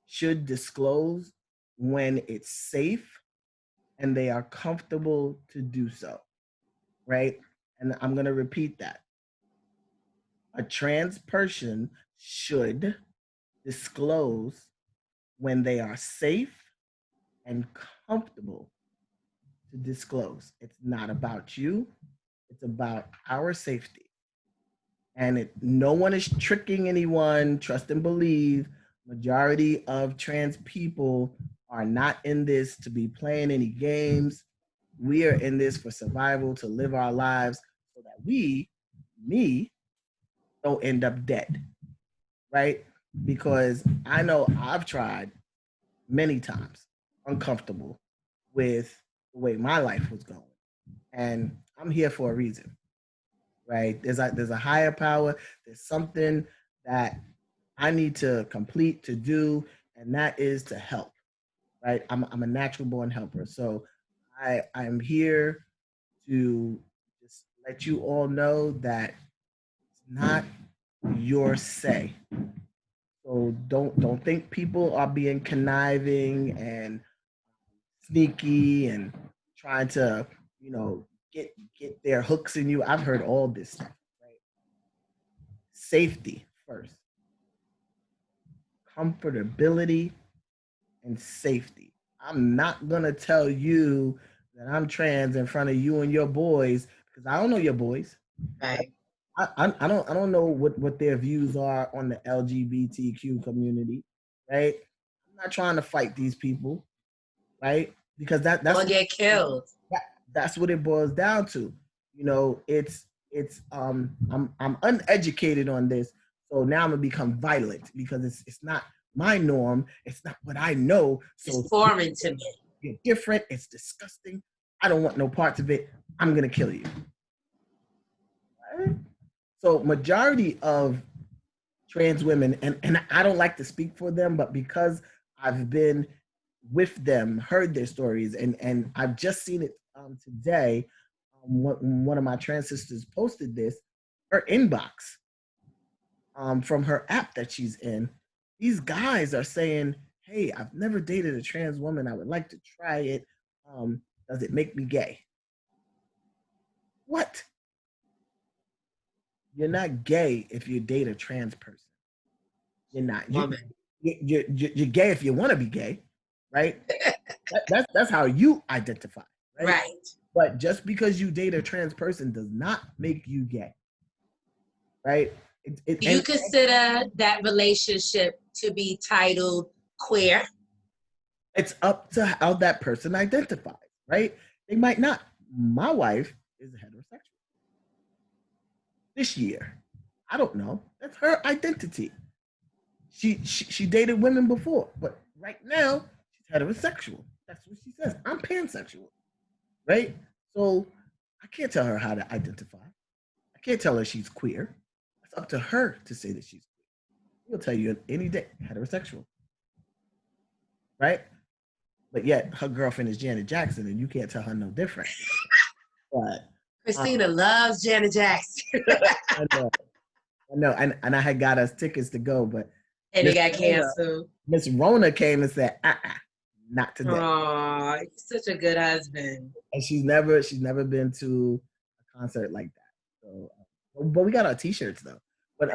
should disclose when it's safe and they are comfortable to do so, right? And I'm going to repeat that. A trans person should disclose when they are safe and comfortable to disclose. It's not about you, it's about our safety. And no one is tricking anyone. Trust and believe. Majority of trans people are not in this to be playing any games. We are in this for survival, to live our lives so that me, don't end up dead, right? Because I know I've tried many times, uncomfortable with the way my life was going. And I'm here for a reason, right? There's a higher power. There's something that I need to complete to do, and that is to help, right? I'm a natural born helper, so I'm here to just let you all know that it's not your say. So don't think people are being conniving and sneaky and trying to, you know, get their hooks in you. I've heard all this stuff, right? Safety first, comfortability, and safety. I'm not gonna tell you that I'm trans in front of you and your boys because I don't know your boys. Right. I don't know what their views are on the LGBTQ community, right? I'm not trying to fight these people, right? Because Or get killed. that, that's what it boils down to. You know, it's I'm uneducated on this, so now I'm gonna become violent because it's not my norm. It's not what I know. It's So foreign to me. you're different. It's disgusting. I don't want no parts of it. I'm gonna kill you. Right? So majority of trans women, and I don't like to speak for them, but because I've been with them, heard their stories, and I've just seen it today. One of my trans sisters posted this, her inbox from her app that she's in. These guys are saying, "Hey, I've never dated a trans woman. I would like to try it. Does it make me gay?" What? You're not gay if you date a trans person. You're not. Woman. You're gay if you want to be gay, right? That's how you identify, right? Right. But just because you date a trans person does not make you gay, right? Do you consider that relationship to be titled queer? It's up to how that person identifies, right? They might not. My wife is heterosexual this year. I don't know. That's her identity. She dated women before, but right now she's heterosexual. That's what she says. I'm pansexual, right? So I can't tell her how to identify. I can't tell her she's queer. It's up to her to say that she's queer. We'll tell you any day, heterosexual, right? But yet her girlfriend is Janet Jackson, and you can't tell her no different. But Christina loves Janet Jackson. I know, I know, and I had got us tickets to go, but And it Miss got Rona, canceled. Miss Rona came and said, not today. Oh, such a good husband. And she's never been to a concert like that. So, but we got our T-shirts though. But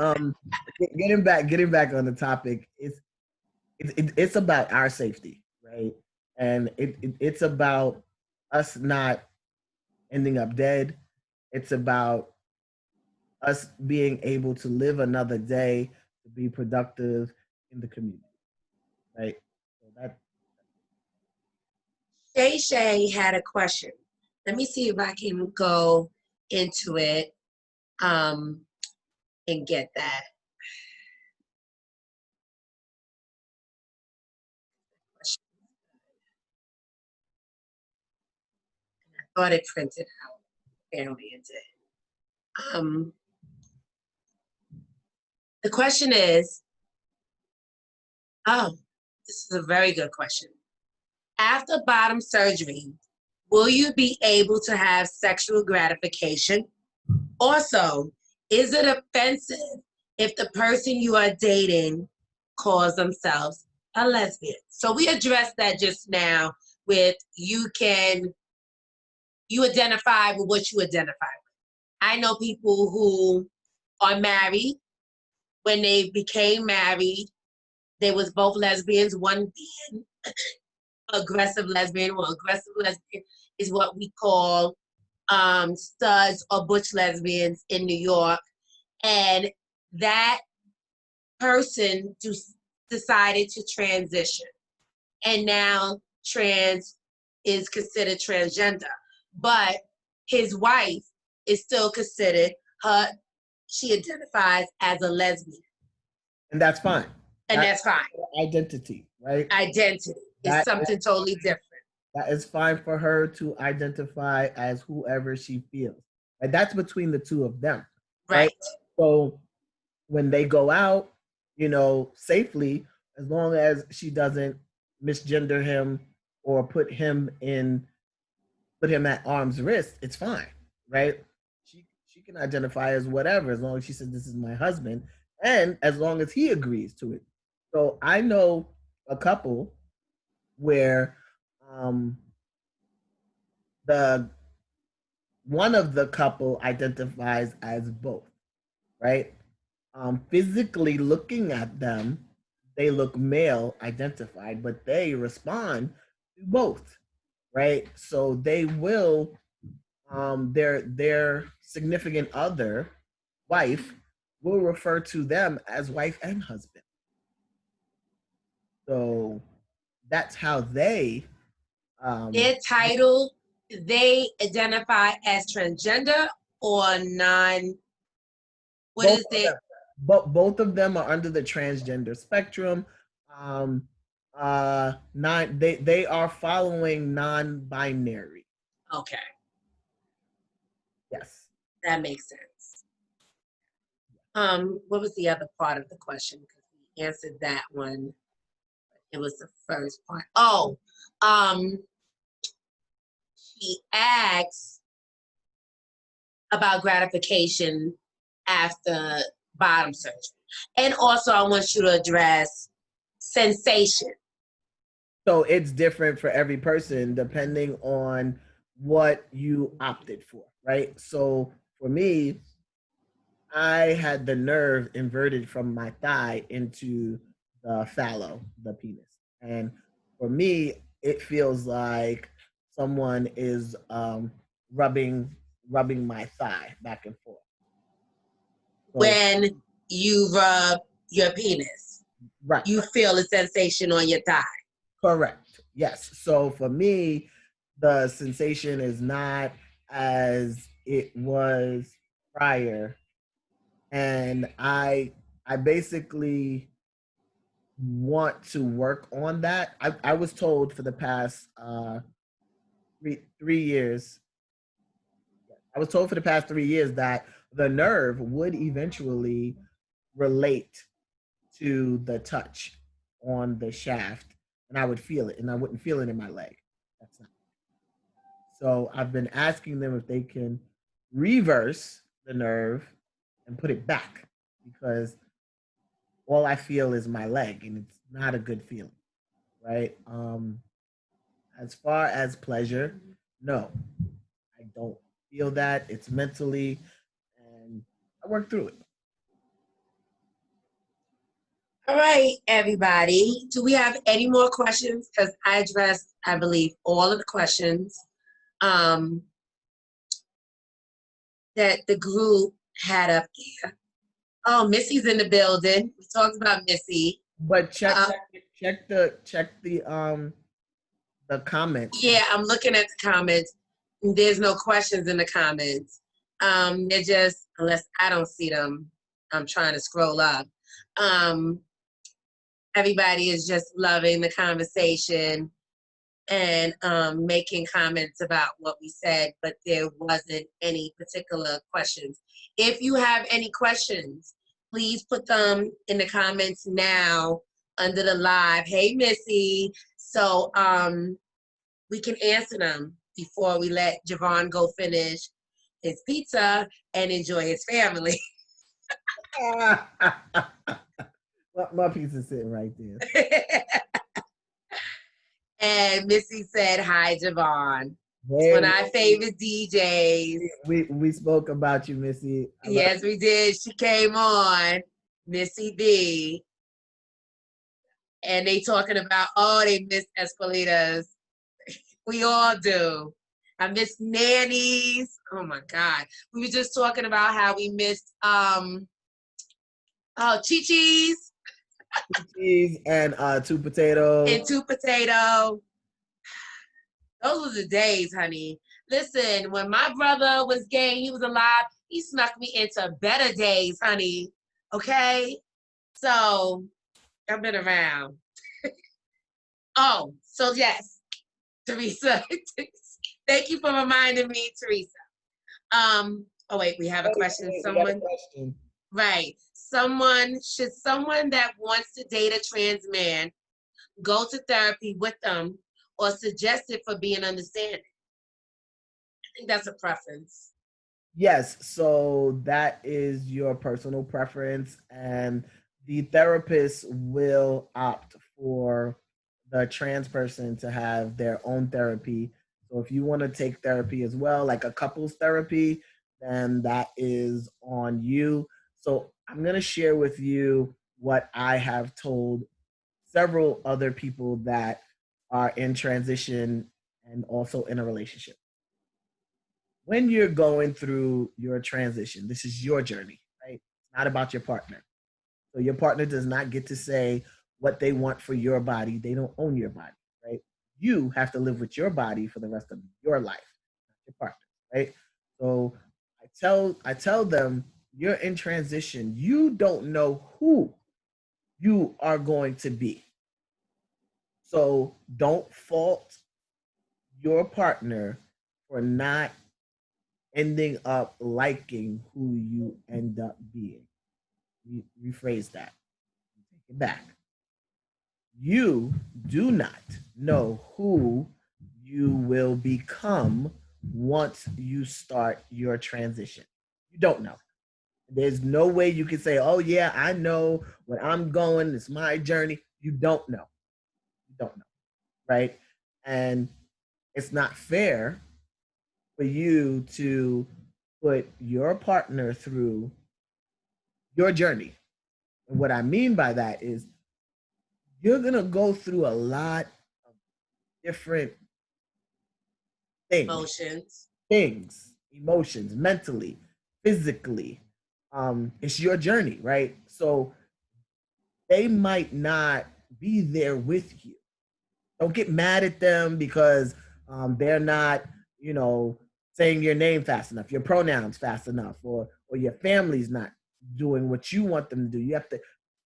getting back on the topic, it's about our safety, right? And it's about us not ending up dead. It's about us being able to live another day to be productive in the community, right? So that Shay Shay had a question. Let me see if I can go into it and get that. I thought it printed out. Apparently it did. The question is, oh, this is a very good question. After bottom surgery, will you be able to have sexual gratification? Also, is it offensive if the person you are dating calls themselves a lesbian? So we addressed that just now with you identify with what you identify with. I know people who are married. When they became married, they was both lesbians, one being aggressive lesbian. Well, aggressive lesbian is what we call studs or butch lesbians in New York. And that person decided to transition. And now trans is considered transgender. But his wife is still considered she identifies as a lesbian. and that's fine. And that's fine. Identity, right? Identity is something totally different. That is fine for her to identify as whoever she feels. And that's between the two of them. Right. So when they go out, safely, as long as she doesn't misgender him or put him at arm's wrist, it's fine. Right? She can identify as whatever as long as she says this is my husband and as long as he agrees to it. So I know a couple where the one of the couple identifies as both, right? Physically looking at them, they look male identified, but they respond to both, right? So they will, their significant other, wife, will refer to them as wife and husband. So that's how they. Their title, they identify as transgender or non. What is it? But both of them are under the transgender spectrum. They are following non-binary. Okay. Yes. That makes sense. What was the other part of the question? Because we answered that one. It was the first part. Oh, she asks about gratification after bottom surgery. And also I want you to address sensation. So it's different for every person depending on what you opted for, right? So for me, I had the nerve inverted from my thigh into the fallow, the penis. And for me, it feels like someone is rubbing my thigh back and forth. So, when you rub your penis, right, you feel a sensation on your thigh. Correct. Yes. So for me, the sensation is not as it was prior, and I basically want to work on that. I was told for the past 3 years. I was told for the past 3 years that the nerve would eventually relate to the touch on the shaft, and I would feel it, and I wouldn't feel it in my leg. That's not. So I've been asking them if they can reverse the nerve and put it back because all I feel is my leg, and it's not a good feeling, right? As far as pleasure, no, I don't feel that. It's mentally, and I work through it. All right, everybody. Do we have any more questions? Because I addressed, I believe, all of the questions that the group had up there. Oh, Missy's in the building. We talked about Missy. But check the comments. Yeah, I'm looking at the comments. There's no questions in the comments. They're just, unless I don't see them, I'm trying to scroll up. Everybody is just loving the conversation and making comments about what we said, but there wasn't any particular questions. If you have any questions, please put them in the comments now under the live. Hey, Missy. So we can answer them before we let Jevon go finish his pizza and enjoy his family. My piece is sitting right there. And Missy said, hi, Jevon. It's one of our favorite DJs. We spoke about you, Missy. Yes, we did. She came on, Missy D. And they talking about, oh, they miss Escalitas. We all do. I miss nannies. Oh my God. We were just talking about how we missed Chi-Chi's. Cheese and two potatoes. And two potato. Those were the days, honey. Listen, when my brother was gay, he was alive, he snuck me into better days, honey. Okay? So I've been around. Oh, so yes, Teresa. Thank you for reminding me, Teresa. Oh wait, we have a question. Someone, right? Should someone that wants to date a trans man go to therapy with them or suggest it for being understanding? I think that's a preference. Yes, so that is your personal preference, and the therapist will opt for the trans person to have their own therapy. So if you want to take therapy as well, like a couples therapy, then that is on you. So I'm going to share with you what I have told several other people that are in transition and also in a relationship. When you're going through your transition, this is your journey, right? It's not about your partner. So your partner does not get to say what they want for your body. They don't own your body, right? You have to live with your body for the rest of your life, not your partner, right? So I tell them you're in transition. You don't know who you are going to be. So don't fault your partner for not ending up liking who you end up being. Rephrase that. Take it back. You do not know who you will become once you start your transition. You don't know. There's no way you can say, oh, yeah, I know where I'm going. It's my journey. You don't know. You don't know. Right. And it's not fair for you to put your partner through your journey. And what I mean by that is you're going to go through a lot of different things, emotions, mentally, physically. It's your journey, right? So they might not be there with you. Don't get mad at them because they're not, saying your name fast enough, your pronouns fast enough, or your family's not doing what you want them to do.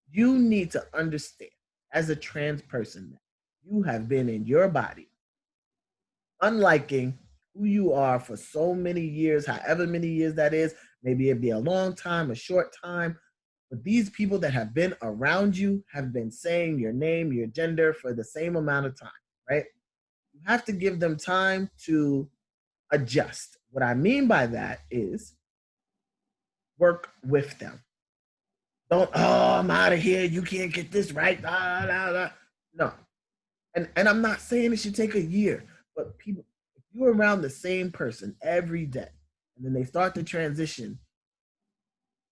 You need to understand. as a trans person, you have been in your body, unliking who you are for so many years, however many years that is. Maybe it be a long time, a short time, but these people that have been around you have been saying your name, your gender for the same amount of time, right? You have to give them time to adjust. What I mean by that is work with them. Don't, oh, I'm out of here. You can't get this right. Ah, ah, ah. No. And I'm not saying it should take a year, but people, if you're around the same person every day, and then they start to transition,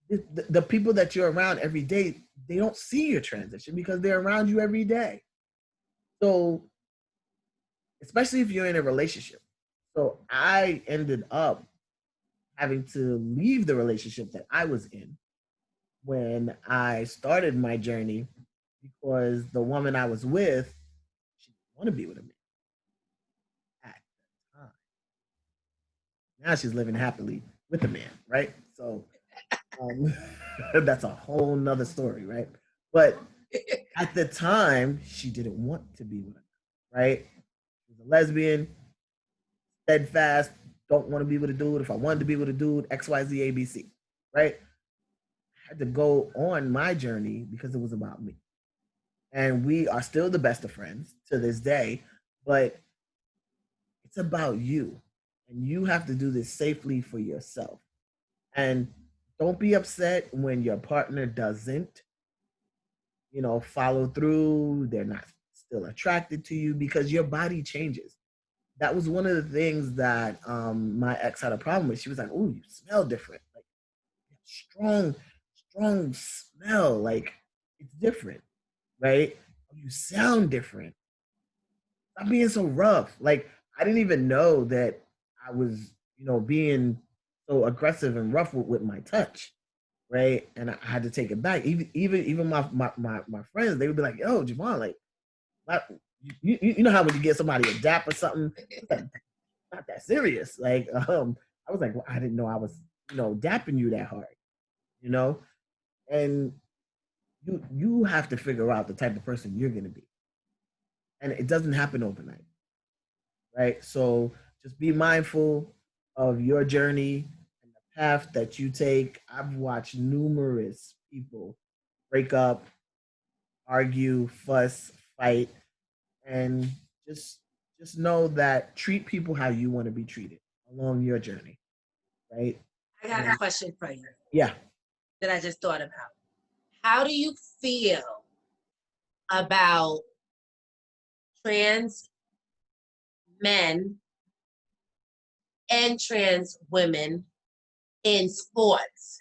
the people that you're around every day, they don't see your transition because they're around you every day. So, especially if you're in a relationship. So I ended up having to leave the relationship that I was in when I started my journey because the woman I was with, she didn't want to be with a man at the time. Now she's living happily with a man, right? So um, that's a whole nother story, right? But at the time, she didn't want to be with him, right? She was a lesbian, steadfast, don't want to be with a dude. If I wanted to be with a dude, X, Y, Z, A, B, C, right? I had to go on my journey because it was about me. And we are still the best of friends to this day, but it's about you. And you have to do this safely for yourself. And don't be upset when your partner doesn't, follow through. They're not still attracted to you because your body changes. That was one of the things that my ex had a problem with. She was like, "Oh, you smell different. Like strong, strong smell. Like it's different, right? You sound different. Stop being so rough." Like I didn't even know that I was, being so aggressive and rough with my touch, right? And I had to take it back. Even my friends, they would be like, "Yo, Jevon, like, you know how when you get somebody a dap or something, not that serious." Like, I was like, well, I didn't know I was, dapping you that hard, you know, and you have to figure out the type of person you're gonna be, and it doesn't happen overnight, right? So just be mindful of your journey and the path that you take. I've watched numerous people break up, argue, fuss, fight, and just just know that treat people how you want to be treated along your journey, right? I got a question for you Yeah. that I just thought about. How do you feel about trans men and trans women in sports?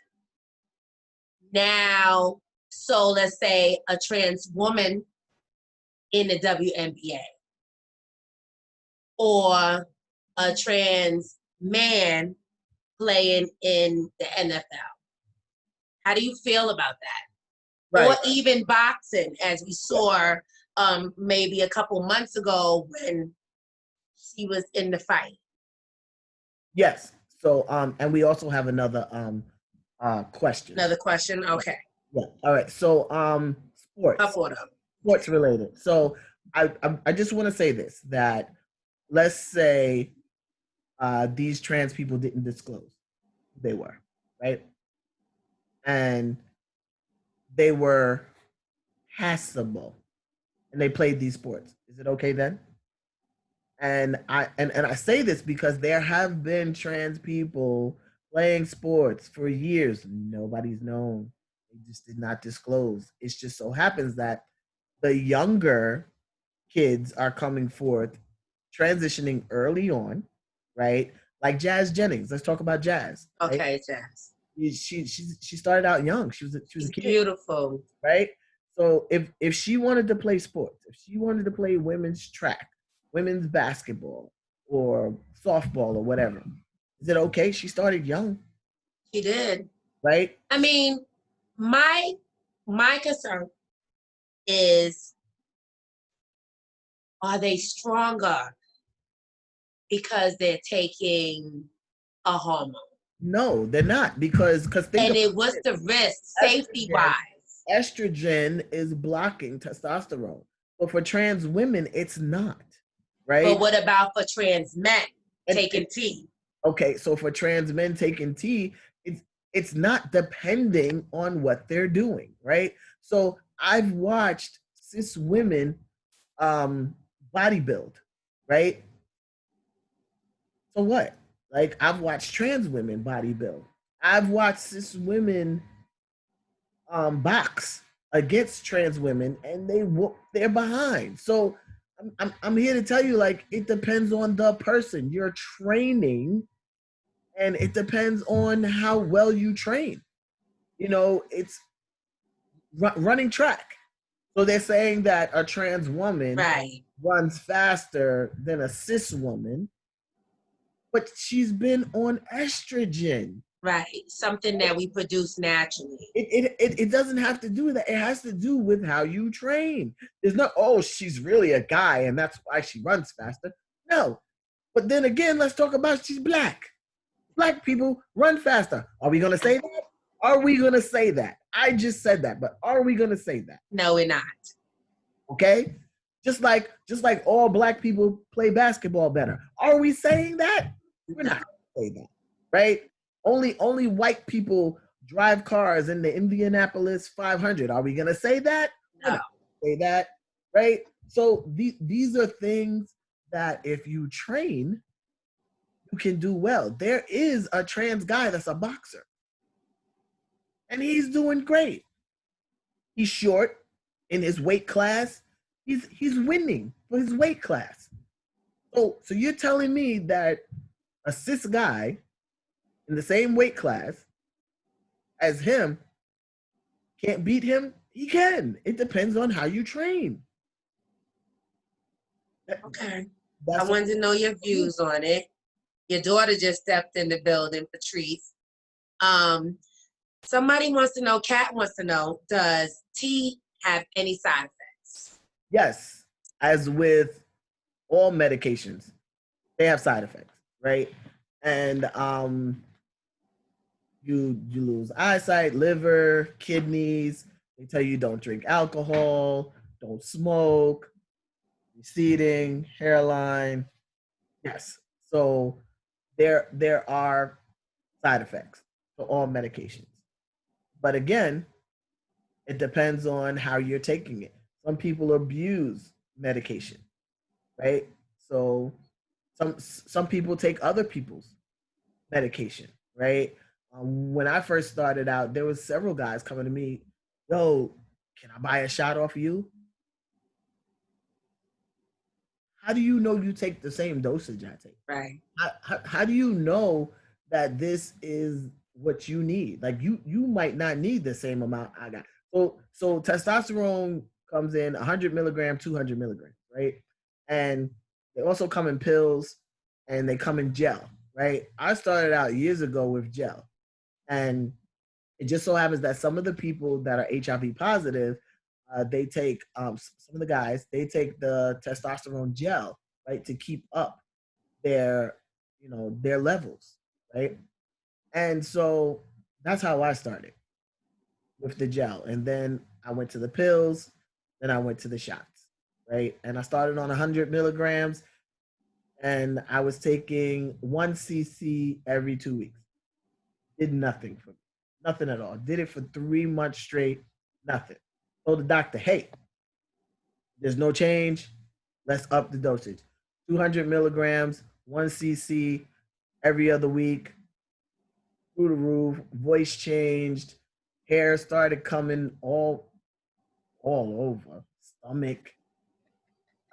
Now, so let's say a trans woman in the WNBA or a trans man playing in the NFL. How do you feel about that? Right. Or even boxing, as we saw maybe a couple months ago when she was in the fight. Yes. So and we also have another question. Another question? Okay. Yeah. All right. So sports. Couple of them. Sports related. So I just want to say this, that let's say these trans people didn't disclose who they were, right? And they were passable and they played these sports. Is it okay then? And I say this because there have been trans people playing sports for years. Nobody's known. They just did not disclose. It just so happens that the younger kids are coming forth, transitioning early on, right? Like Jazz Jennings. Let's talk about Jazz. Right? Okay, Jazz. She started out young. She was a kid, beautiful, right? So if she wanted to play sports, if she wanted to play women's track, women's basketball, or softball or whatever, is it okay? She started young. She did. Right? I mean, my concern is, are they stronger because they're taking a hormone? No, they're not, because think and about it was it. the risk, safety wise. estrogen is blocking testosterone. But for trans women, it's not, right? But what about for trans men taking T? Okay, so for trans men taking T, it's not depending on what they're doing, right? So I've watched cis women bodybuild, right? So what? Like I've watched trans women bodybuild. I've watched cis women box against trans women, and they whoop their behind. So I'm here to tell you, like, it depends on the person you're training, and it depends on how well you train. You know, it's running track. So they're saying that a trans woman Right. runs faster than a cis woman, but she's been on estrogen. Right. Something that we produce naturally. It doesn't have to do with that. It has to do with how you train. There's no, oh, she's really a guy and that's why she runs faster. No. But then again, let's talk about she's black. Black people run faster. Are we going to say that? Are we going to say that? I just said that, but are we going to say that? No, we're not. Okay? Just like all black people play basketball better. Are we saying that? We're not going to say that. Right? Only white people drive cars in the Indianapolis 500. Are we going to say that? No. We're not going to say that. Right? So these are things that if you train, you can do well. There is a trans guy that's a boxer, and he's doing great. He's short in his weight class. He's winning for his weight class. So you're telling me that a cis guy in the same weight class as him can't beat him? He can. It depends on how you train. Okay. I wanted to know your views on it. Your daughter just stepped in the building, Patrice. Somebody wants to know, Kat wants to know, does tea have any side effects? Yes. As with all medications, they have side effects, right? And you lose eyesight, liver, kidneys. They tell you don't drink alcohol, don't smoke, receding hairline. Yes. So there are side effects to all medications. But again, it depends on how you're taking it. Some people abuse medication, right? So some people take other people's medication, right? When I first started out, there was several guys coming to me, yo, can I buy a shot off of you? How do you know you take the same dosage I take? Right. How do you know that this is what you need? Like you might not need the same amount I got. So testosterone comes in 100 milligram, 200 milligrams, right? And they also come in pills and they come in gel, right? I started out years ago with gel, and it just so happens that some of the people that are HIV positive, they take some of the guys, they take the testosterone gel, right, to keep up their, their levels, right? And so that's how I started with the gel, and then I went to the pills, then I went to the shots, right? And I started on 100 milligrams, and I was taking 1 cc every 2 weeks. Did nothing for me, nothing at all. Did it for 3 months straight, nothing. Told the doctor, hey, there's no change. Let's up the dosage. 200 milligrams, 1 cc every other week, through the roof. Voice changed, hair started coming all over, stomach,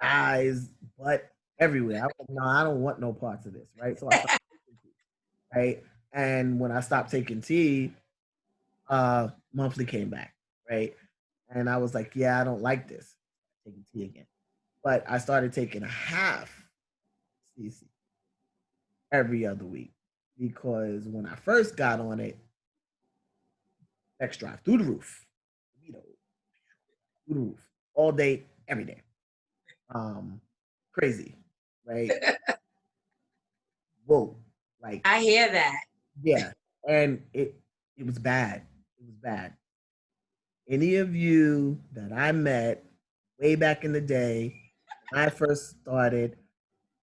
eyes, butt, everywhere. I was like, no, I don't want no parts of this, right? So I stopped taking tea, right? And when I stopped taking tea, monthly came back, right? And I was like, yeah, I don't like this. Taking tea again. But I started taking a half cc every other week because when I first got on it, sex drive through the roof, through the roof, all day, every day. Crazy, right? Whoa, like I hear that. yeah, and it was bad. It was bad. any of you that I met way back in the day when I first started,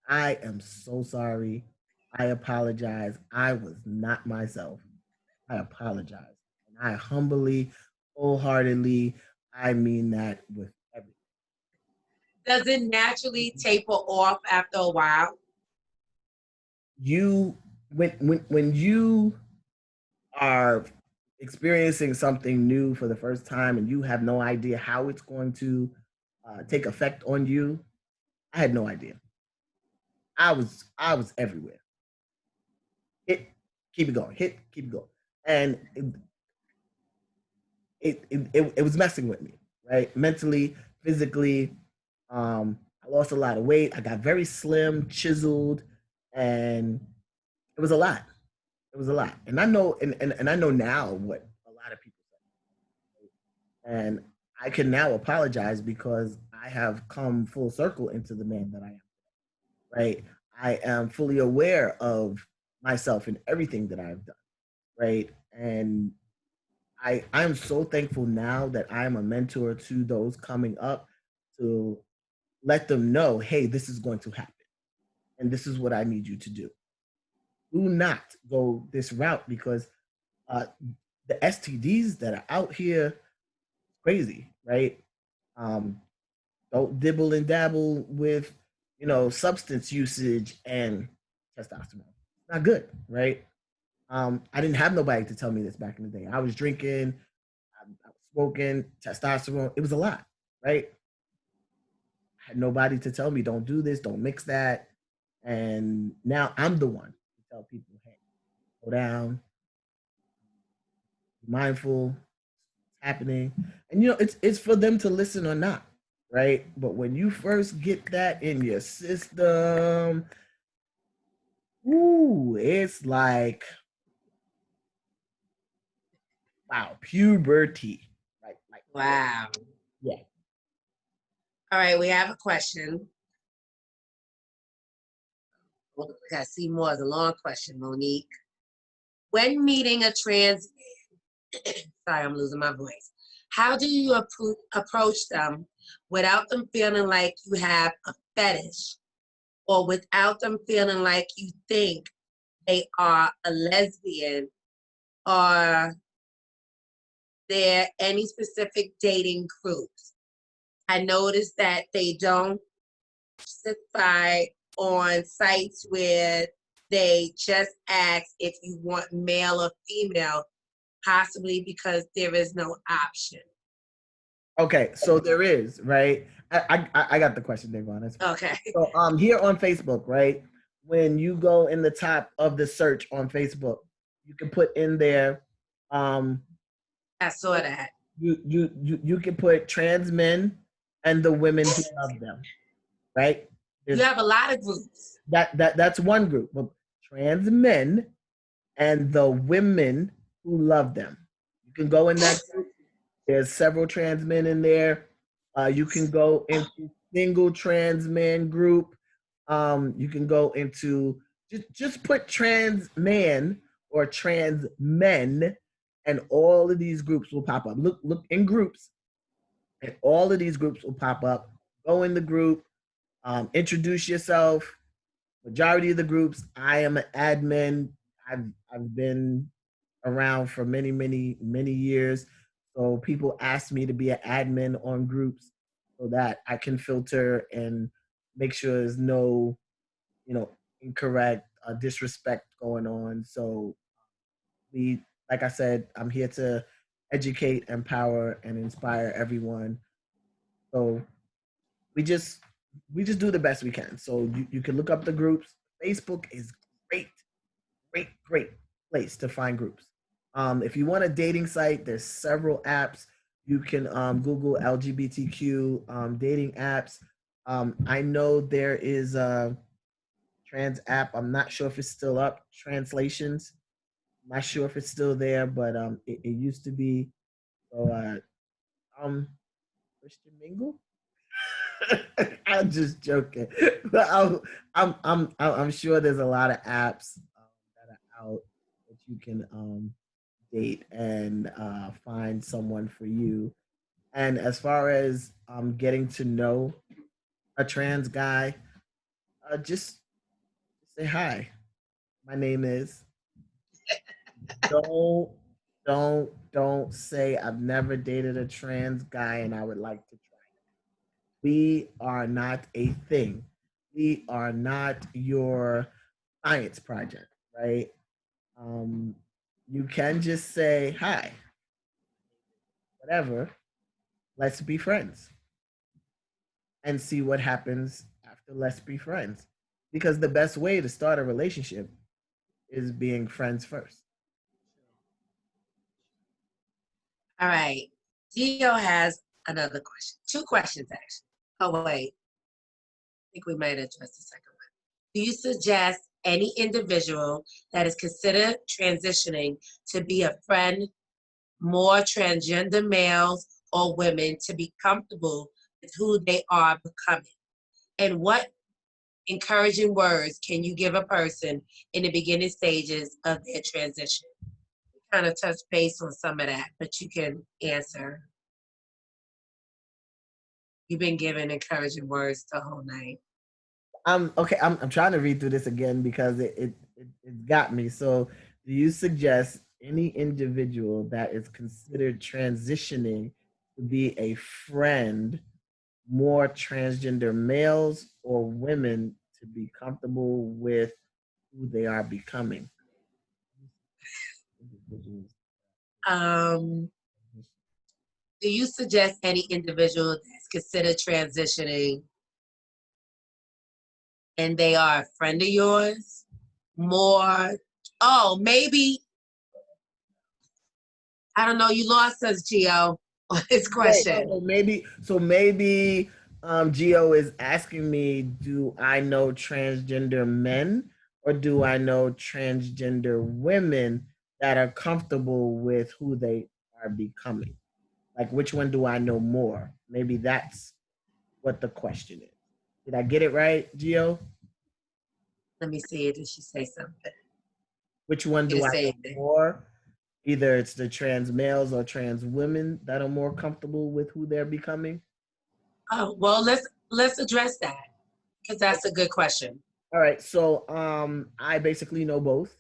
I am so sorry. I apologize. I was not myself. I apologize. And I humbly, wholeheartedly, I mean that with everything. Does it naturally taper off after a while? You when you are experiencing something new for the first time and you have no idea how it's going to take effect on you, I had no idea. I was everywhere. Hit, keep it going. Hit, keep it going. And it was messing with me, right? Mentally, physically. I lost a lot of weight. I got very slim, chiseled, and it was a lot. It was a lot. And I know, and I know now what a lot of people say. And I can now apologize because I have come full circle into the man that I am, right? I am fully aware of myself and everything that I've done, right? And I'm so thankful now that I'm a mentor to those coming up to let them know, hey, this is going to happen. And this is what I need you to do. Do not go this route because uh, the STDs that are out here, crazy, right? Um, don't dibble and dabble with, substance usage and testosterone. Not good, right? I didn't have nobody to tell me this back in the day. I was drinking, I was smoking, testosterone. It was a lot, right? I had nobody to tell me, don't do this, don't mix that. And now I'm the one to tell people, hey, slow down, be mindful, it's happening. And it's for them to listen or not, right? But when you first get that in your system, ooh, it's like wow, puberty. Like Wow. yeah. All right, we have a question. I see more as a long question, Monique. When meeting a trans, sorry, I'm losing my voice. How do you approach them without them feeling like you have a fetish or without them feeling like you think they are a lesbian? Are there any specific dating groups? I noticed that they don't specify on sites where they just ask if you want male or female, possibly because there is no option. Okay, so there is, right? I got the question, Davon. That's fine. Okay. So here on Facebook, right? When you go in the top of the search on Facebook, you can put in there um I saw that. you can put trans men and the women who love them, right? You There's have a lot of groups. that's one group. But trans men and the women who love them. You can go in that group. There's several trans men in there. You can go into single trans man group. You can go into just put trans man or trans men, and all of these groups will pop up. Look in groups, and all of these groups will pop up. Go in the group, introduce yourself. Majority of the groups, I am an admin. I've been around for many years. So people ask me to be an admin on groups so that I can filter and make sure there's no, incorrect disrespect going on. So we, like I said, I'm here to educate, empower, and inspire everyone. So we just we just do the best we can. So you can look up the groups. Facebook is great, great place to find groups. If you want a dating site, there's several apps. You can Google LGBTQ dating apps. I know there is a trans app. I'm not sure if it's still up. Translations. I'm not sure if it's still there, but it used to be. So Christian Mingle. I'm just joking, but I'm sure there's a lot of apps that are out that you can date and find someone for you. And as far as getting to know a trans guy, just say hi. My name is. Don't don't say I've never dated a trans guy and I would like to try. We are not a thing. We are not your science project, right? Um, you can just say hi, whatever. Let's be friends and see what happens after let's be friends. Because the best way to start a relationship is being friends first. All right. Gio has another question. Two questions, actually. Oh, wait. I think we might address the second one. Do you suggest any individual that is considered transitioning to be a friend, more transgender males or women, to be comfortable with who they are becoming? And what encouraging words can you give a person in the beginning stages of their transition? Kind of touch base on some of that, but you can answer. You've been giving encouraging words the whole night. Okay. I'm trying to read through this again because it got me. So, do you suggest any individual that is considered transitioning to be a friend, more transgender males or women, to be comfortable with who they are becoming? Um, do you suggest any individual that's considered transitioning and they are a friend of yours? More, oh, maybe, I don't know, you lost us, Gio, on this Wait, question. maybe Geo is asking me, do I know transgender men or do I know transgender women that are comfortable with who they are becoming? Like which one do I know more? Maybe that's what the question is. Did I get it right, Geo? Let me see, did she say something? Which one She do didn't I say know anything. more? Either it's the trans males or trans women that are more comfortable with who they're becoming. Oh, well, let's address that because that's a good question. All right, so I basically know both,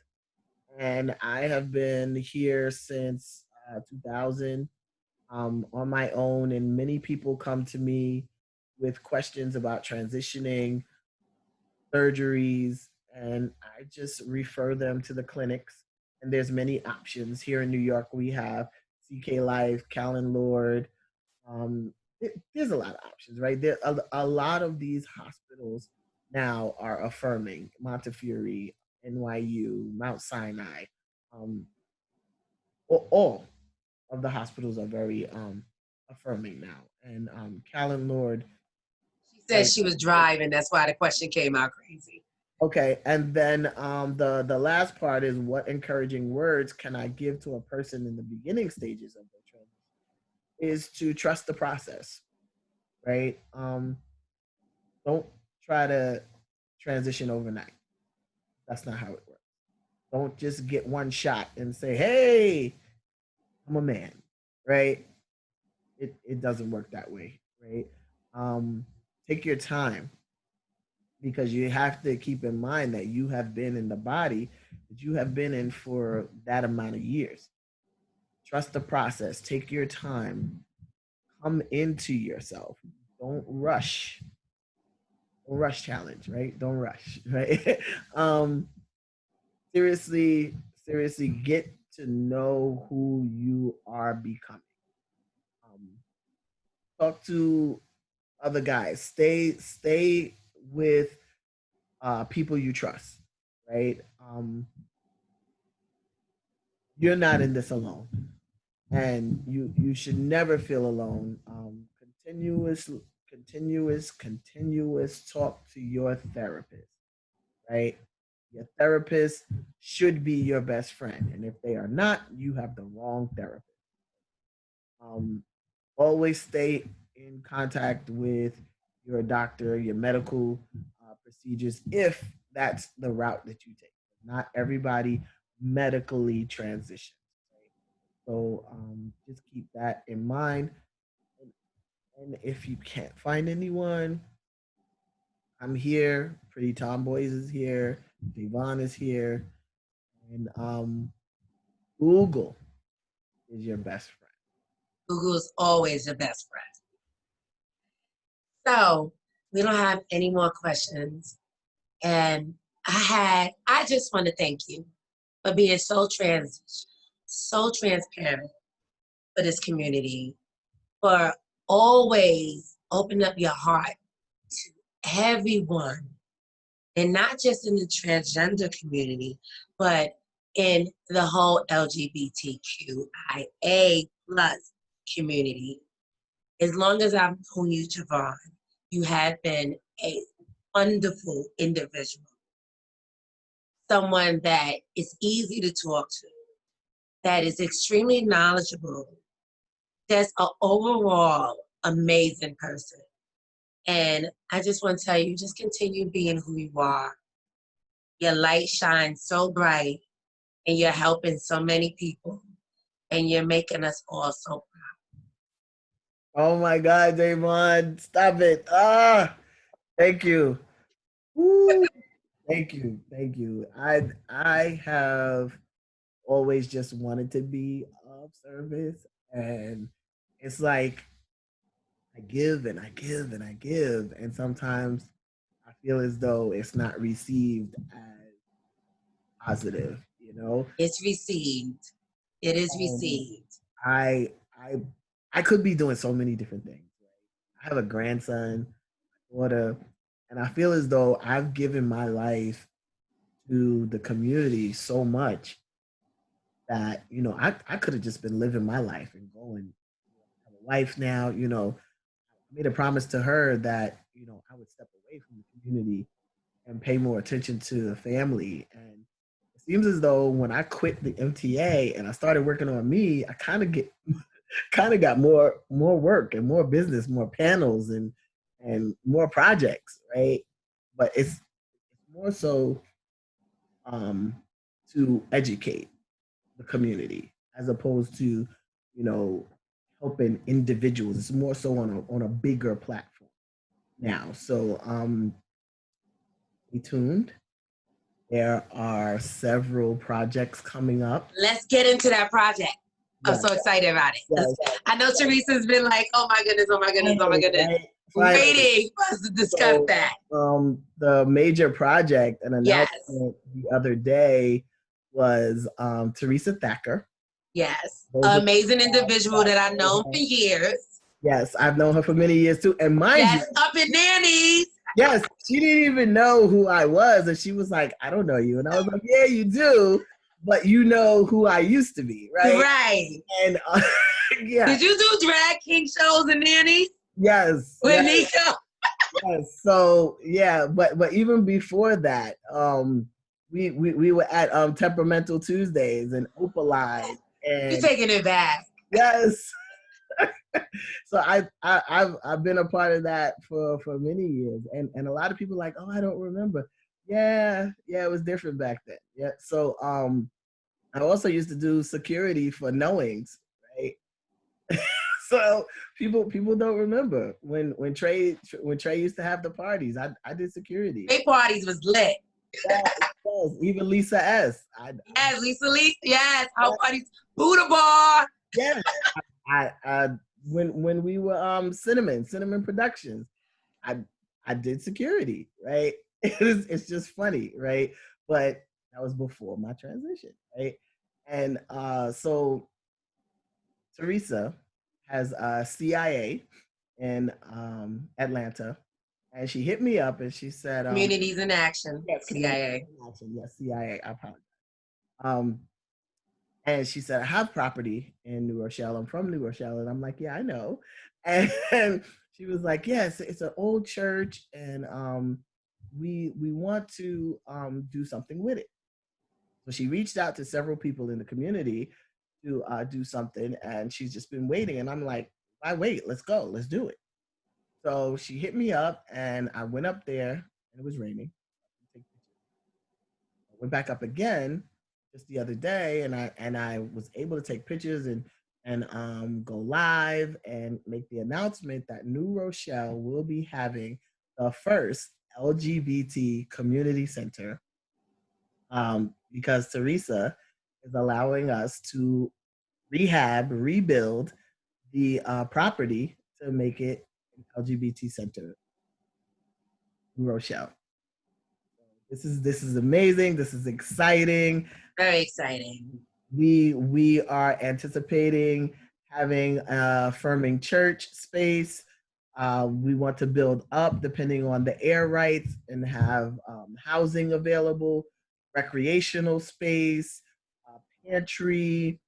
and I have been here since 2000 on my own, and many people come to me with questions about transitioning, surgeries, and I just refer them to the clinics. And there's many options here in New York. We have CK Life, Callan Lord. There's a lot of options, right? There a lot of these hospitals now are affirming Montefiore, NYU, Mount Sinai. Um, all of the hospitals are very affirming now, and Callan Lord She said has. she was driving. That's why the question came out crazy. Okay, and then the last part is what encouraging words can I give to a person in the beginning stages of their transition? Is to trust the process, right? Don't try to transition overnight. That's not how it works. Don't just get one shot and say, "Hey, I'm a man," right? It doesn't work that way, right? Um, take your time because you have to keep in mind that you have been in the body that you have been in for that amount of years. Trust the process. Take your time. Come into yourself. Don't rush. Don't rush challenge, right? Don't rush, right? um, seriously, get to know who you are becoming. Um, talk to other guys. Stay with people you trust, right? You're not in this alone, and you should never feel alone. Continuous talk to your therapist, right? Your therapist should be your best friend, and if they are not, you have the wrong therapist. Um, always stay in contact with your doctor, your medical procedures, if that's the route that you take. Not everybody medically transitions. So just keep that in mind. And, and if you can't find anyone, I'm here. Pretty Tomboys is here. Devon is here. And Google is your best friend. Google's always the best friend. So we don't have any more questions. And I just want to thank you for being so transparent for this community, for always opening up your heart to everyone, and not just in the transgender community, but in the whole LGBTQIA plus community. As long as I've known you, Jevon, you have been a wonderful individual, someone that is easy to talk to, that is extremely knowledgeable, just an overall amazing person. And I just want to tell you, just continue being who you are. Your light shines so bright, and you're helping so many people, and you're making us all so Oh my God, Damon, stop it. Ah, thank you. Woo. Thank you. Thank you. I have always just wanted to be of service. And it's like I give and I give and I give. And sometimes I feel as though it's not received as positive. It's received. It is Um, received. I I I could be doing so many different things. Right? I have a grandson, daughter, and I feel as though I've given my life to the community so much that I could have just been living my life and going. I have a wife now. I made a promise to her that I would step away from the community and pay more attention to the family. And it seems as though when I quit the MTA and I started working on me, I kind of got more work and more business, more panels and more projects, right? But it's more so um, to educate the community as opposed to helping individuals. It's more so on a bigger platform now. So stay tuned. There are several projects coming up. Let's get into that project. I'm Yes, so excited about it. yes. I know Teresa's been like, oh my goodness, oh my goodness, oh my Finally, goodness, right? Finally. waiting for us to discuss So that. the major project, an Yes, announcement the other day was Teresa Thacker. yes. Those of Amazing you individual that that I know know her, for years. yes, I've known her for many years too. And mind you, Yes, up in nannies. yes, she didn't even know who I was. And she was like, I don't know you. And I was like, yeah, you do, but you know who I used to be, right? Right. And yeah, Did you do drag king shows and nannies yes, with yes, Nico? yes. So yeah, but even before that, we were at Temperamental Tuesdays and Opalite You and taking it back. yes. So I've been a part of that for many years, and a lot of people are like, oh, I don't remember. Yeah, yeah, it was different back then. Yeah, so I also used to do security for knowings, right? So people don't remember when Trey used to have the parties. I did security. Day parties was lit. Yes, yes, even Lisa S. Yes, Lisa, yes. House parties, Buddha bar. Yes, I when we were Cinnamon Productions, I I did security, right? It's just funny, right? But that was before my transition, right? And so Teresa has CIA in Atlanta, and she hit me up and she said, Communities in Action, yes, community CIA. action, yes, CIA. I apologize. Um, and she said, I have property in New Rochelle. I'm from New Rochelle. And I'm like, yeah, I know. And she was like, yes, it's an old church. And we want to do something with it. So she reached out to several people in the community to do something. And she's just been waiting. And I'm like, why wait? Let's go. Let's do it. So she hit me up and I went up there and it was raining. I went back up again. just the other day, and I was able to take pictures and go live and make the announcement that New Rochelle will be having the first LGBT community center, because Teresa is allowing us to rebuild the property to make it an LGBT center, New Rochelle. This is amazing. This is exciting. Very exciting. We are anticipating having a firming church space. We want to build up depending on the air rights and have housing available, recreational space, pantry,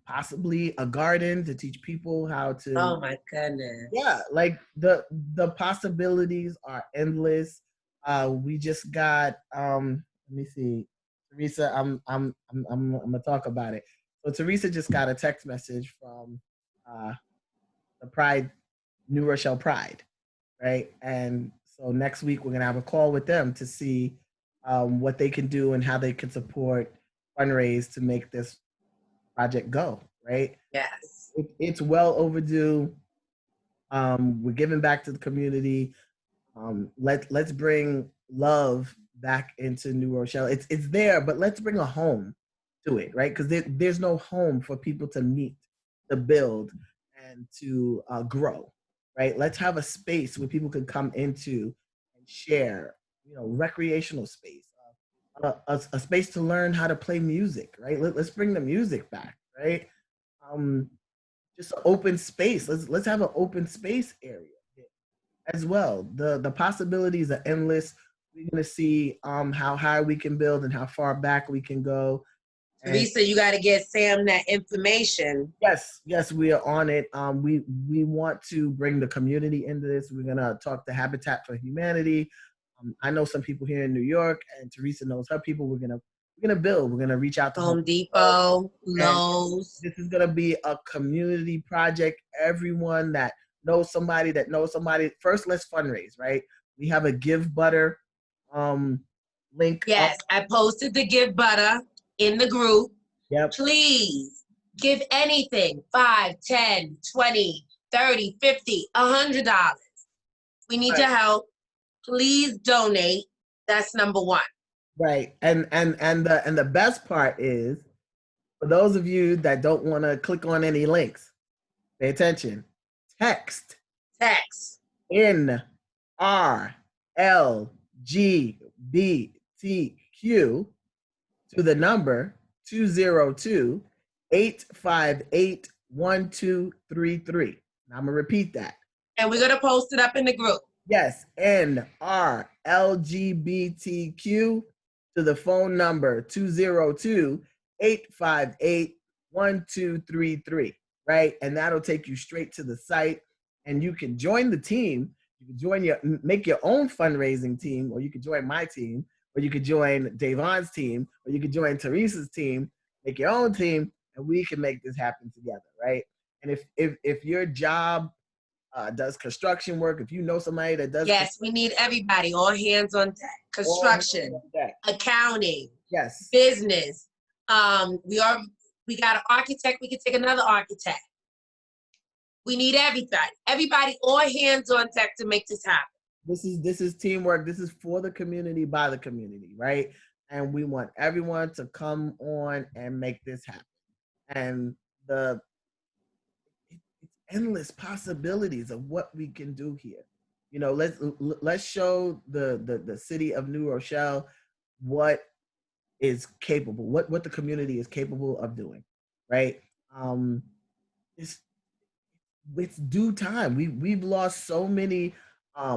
possibly a garden to teach people how to. Oh my goodness. Yeah, like the possibilities are endless. We just got let me see, Teresa. I'm gonna talk about it. So Teresa just got a text message from uh, the Pride, New Rochelle Pride, right? And so next week we're gonna have a call with them to see what they can do and how they can support fundraise to make this project go. Right? Yes. It's well overdue. We're giving back to the community. Let's bring love back into New Rochelle. It's there, but let's bring a home to it, right? Because there's no home for people to meet, to build, and to grow, right? Let's have a space where people can come into and share, recreational space, a space to learn how to play music, right? Let's bring the music back, right? Um, just an open space. Let's have an open space area as well. The possibilities are endless. We're gonna see how high we can build and how far back we can go. And Teresa, you got to get Sam that information. yes, we are on it. We want to bring the community into this. We're gonna talk to Habitat for Humanity. I know some people here in New York, and Teresa knows her people. We're gonna build. We're gonna reach out to Home Depot, Depot, and Lowe's. this is gonna be a community project. Everyone that knows somebody. First, let's fundraise. Right? We have a Give Butter um, link up. Yes, I posted the give butter in the group. Yep. Please give anything, 5, 10, 20, 30, 50, $100. We need Right. your help. Please donate. That's number one. Right. And the best part is, for those of you that don't want to click on any links, pay attention. Text Text. NRLGBTQ to the number 202-858-1233. Now I'm going to repeat that. And we're going to post it up in the group. Yes, NRLGBTQ to the phone number 202-858-1233, right? And that'll take you straight to the site, and you can join the team. You can make your own fundraising team, or you could join my team, or you could join Davon's team, or you could join Teresa's team, make your own team, and we can make this happen together, right? And if your job does construction work, if you know somebody that does, yes, we need everybody, all hands on deck. Construction, on deck. Accounting, yes, business. We got an architect. We can take another architect. We need everybody. Everybody, all hands on deck to make this happen. This is teamwork. This is for the community, by the community, right? And we want everyone to come on and make this happen. And it's endless possibilities of what we can do here. Let's show the city of New Rochelle what is capable, what the community is capable of doing, right? It's it's due time. We've lost so many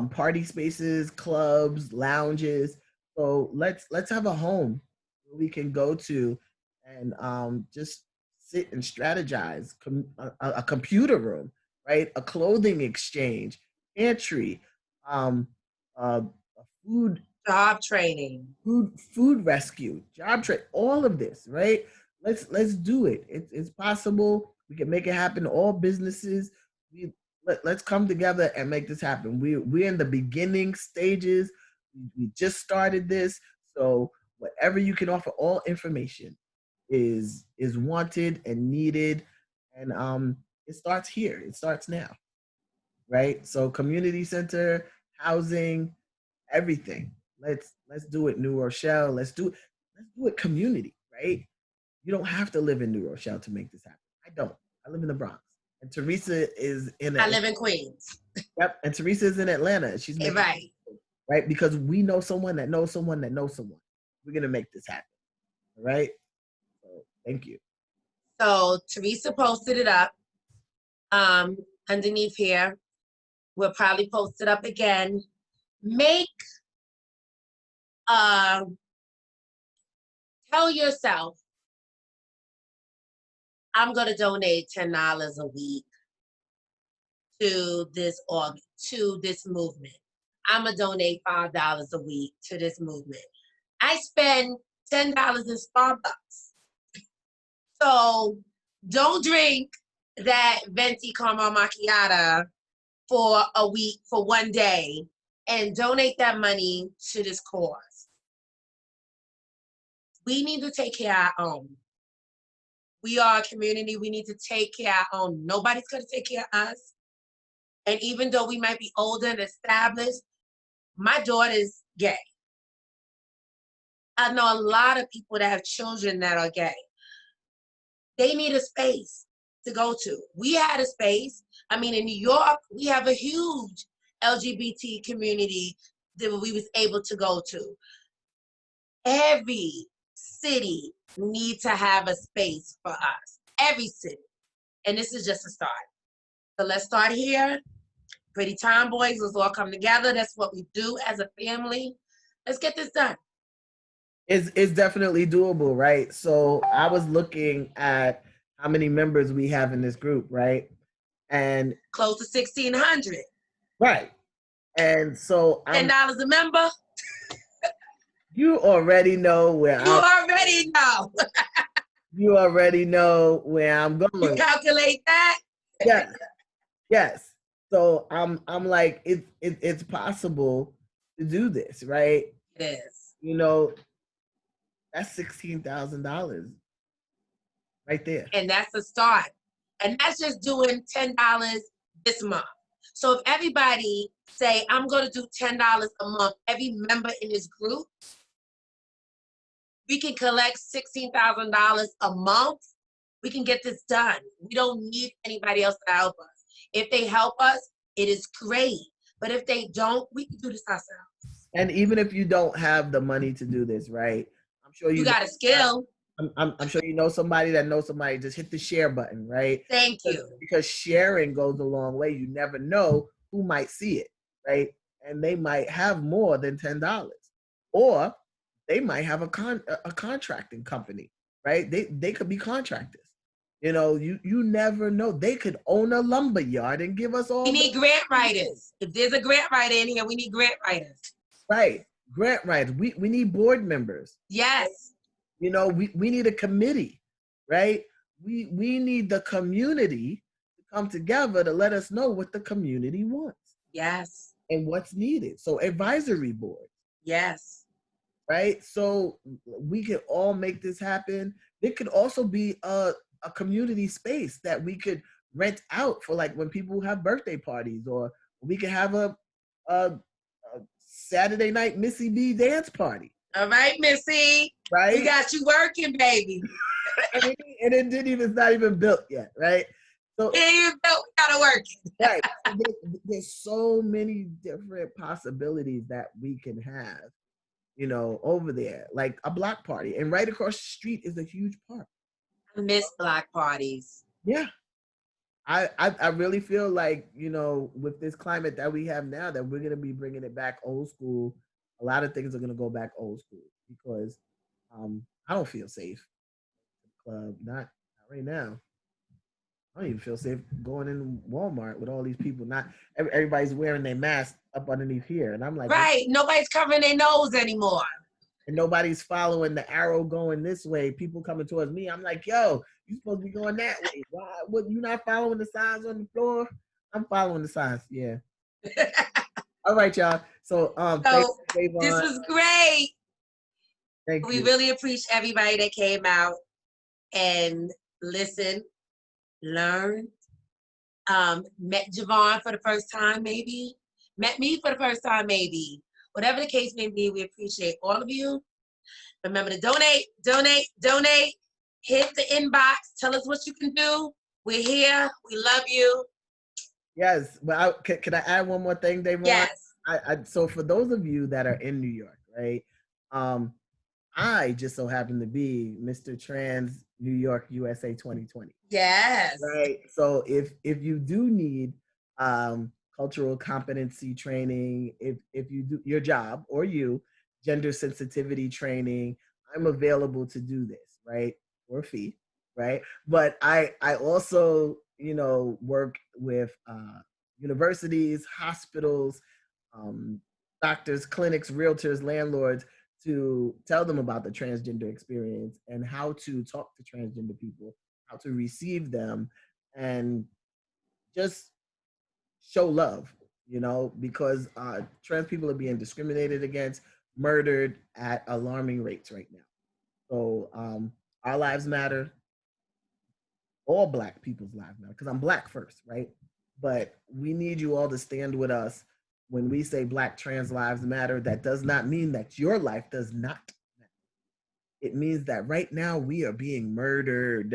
party spaces, clubs, lounges. So let's have a home where we can go to and just sit and strategize. A computer room, right? A clothing exchange, pantry, a job training, food rescue, job trade, all of this, right? Let's do it. It's possible. We can make it happen. All businesses, let's come together and make this happen. We're in the beginning stages. We just started this, so whatever you can offer, all information is wanted and needed, and it starts here. It starts now, right? So community center, housing, everything. Let's do it, New Rochelle. Let's do it, community, right? You don't have to live in New Rochelle to make this happen. I don't. I live in the Bronx, and Teresa is in I Atlanta. live in Queens. Yep, and Teresa is in Atlanta. She's making Right. right because we know someone that knows someone that knows someone. We're gonna make this happen. All right. So thank you. So Teresa posted it up underneath here. We'll probably post it up again. Make tell yourself, I'm gonna donate $10 a week to this movement. I'm gonna donate $5 a week to this movement. I spend $10 in Starbucks. So don't drink that venti caramel macchiato for a week, for one day, and donate that money to this cause. We need to take care of our own. We are a community. We need to take care of our own. Nobody's going to take care of us. And even though we might be older and established, my daughter's gay. I know a lot of people that have children that are gay. They need a space to go to. We had a space. I mean, in New York, we have a huge LGBT community that we was able to go to. Every city needs to have a space for us. Every city. And this is just a start. So let's start here. Pretty Tomboys, let's all come together. That's what we do as a family. Let's get this done. It's definitely doable, right? So I was looking at how many members we have in this group, right? And close to 1,600. Right. And so $10 a member. You already know where you already know. You already know where I'm going. You calculate that? Yes. Yes. So I'm like, it's possible to do this, right? It is. You know, that's $16,000 right there. And that's the start. And that's just doing $10 this month. So if everybody say, I'm going to do $10 a month, every member in this group, we can collect $16,000 a month. We can get this done. We don't need anybody else to help us. If they help us, it is great. But if they don't, we can do this ourselves. And even if you don't have the money to do this, right? I'm sure you got a skill. I'm sure you know somebody that knows somebody. Just hit the share button, right? Thank you. Because sharing goes a long way. You never know who might see it, right? And they might have more than $10, or they might have a contracting company, right? They could be contractors. You know, you never know. They could own a lumber yard and give us all. We need grant writers. If there's a grant writer in here, we need grant writers. Right, grant writers. We need board members. Yes. You know, we need a committee, right? We need the community to come together to let us know what the community wants. Yes. And what's needed. So advisory boards. Yes. Right? So we could all make this happen. There could also be a community space that we could rent out for, like, when people have birthday parties, or we could have a Saturday night Missy B dance party. All right, Missy. Right? We got you working, baby. and it's not even built yet, right? So it ain't even built, we gotta work. Right. There's so many different possibilities that we can have, you know, over there. Like a block party. And right across the street is a huge park. I miss block parties. Yeah. I really feel like, you know, with this climate that we have now, that we're going to be bringing it back old school. A lot of things are going to go back old school because I don't feel safe. Club, not right now. I don't even feel safe going in Walmart with all these people. Not everybody's wearing their mask up underneath here, and I'm like, right. Nobody's covering their nose anymore. And nobody's following the arrow going this way. People coming towards me. I'm like, yo, you supposed to be going that way. Why? What? You not following the signs on the floor? I'm following the signs. Yeah. All right, y'all. So this was great. Thank We you. really appreciate everybody that came out and listened, learned, met Jevon for the first time, maybe, met me for the first time, maybe. Whatever the case may be, we appreciate all of you. Remember to donate, donate, donate. Hit the inbox. Tell us what you can do. We're here. We love you. Yes, but can I add one more thing, Davone? Yes. So for those of you that are in New York, right? Um, I just so happen to be Mr. Trans New York USA 2020. Yes. Right. So if you do need cultural competency training, if you do your job or you gender sensitivity training, I'm available to do this, right? For a fee, right? But I also, work with universities, hospitals, um, doctors, clinics, realtors, landlords to tell them about the transgender experience and how to talk to transgender people, how to receive them, and just show love, because trans people are being discriminated against, murdered at alarming rates right now. So our lives matter, all Black people's lives matter, because I'm Black first, right? But we need you all to stand with us when we say Black trans lives matter. That does not mean that your life does not matter. It means that right now we are being murdered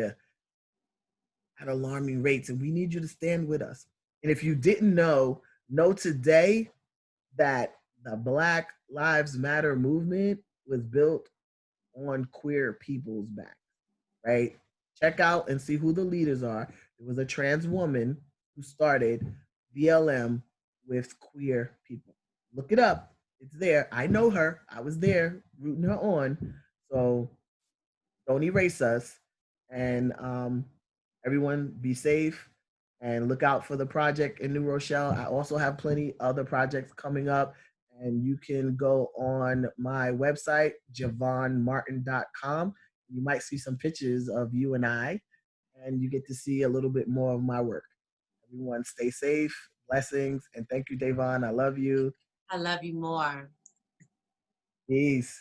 at alarming rates, and we need you to stand with us. And if you didn't know today that the Black Lives Matter movement was built on queer people's back, right? Check out and see who the leaders are. It was a trans woman who started BLM with queer people. Look it up. It's there. I know her. I was there rooting her on. So don't erase us. And everyone be safe and look out for the project in New Rochelle. I also have plenty other projects coming up. And you can go on my website, JevonMartin.com. You might see some pictures of you and I, and you get to see a little bit more of my work. Everyone stay safe, blessings, and thank you, Davone. I love you. I love you more. Peace.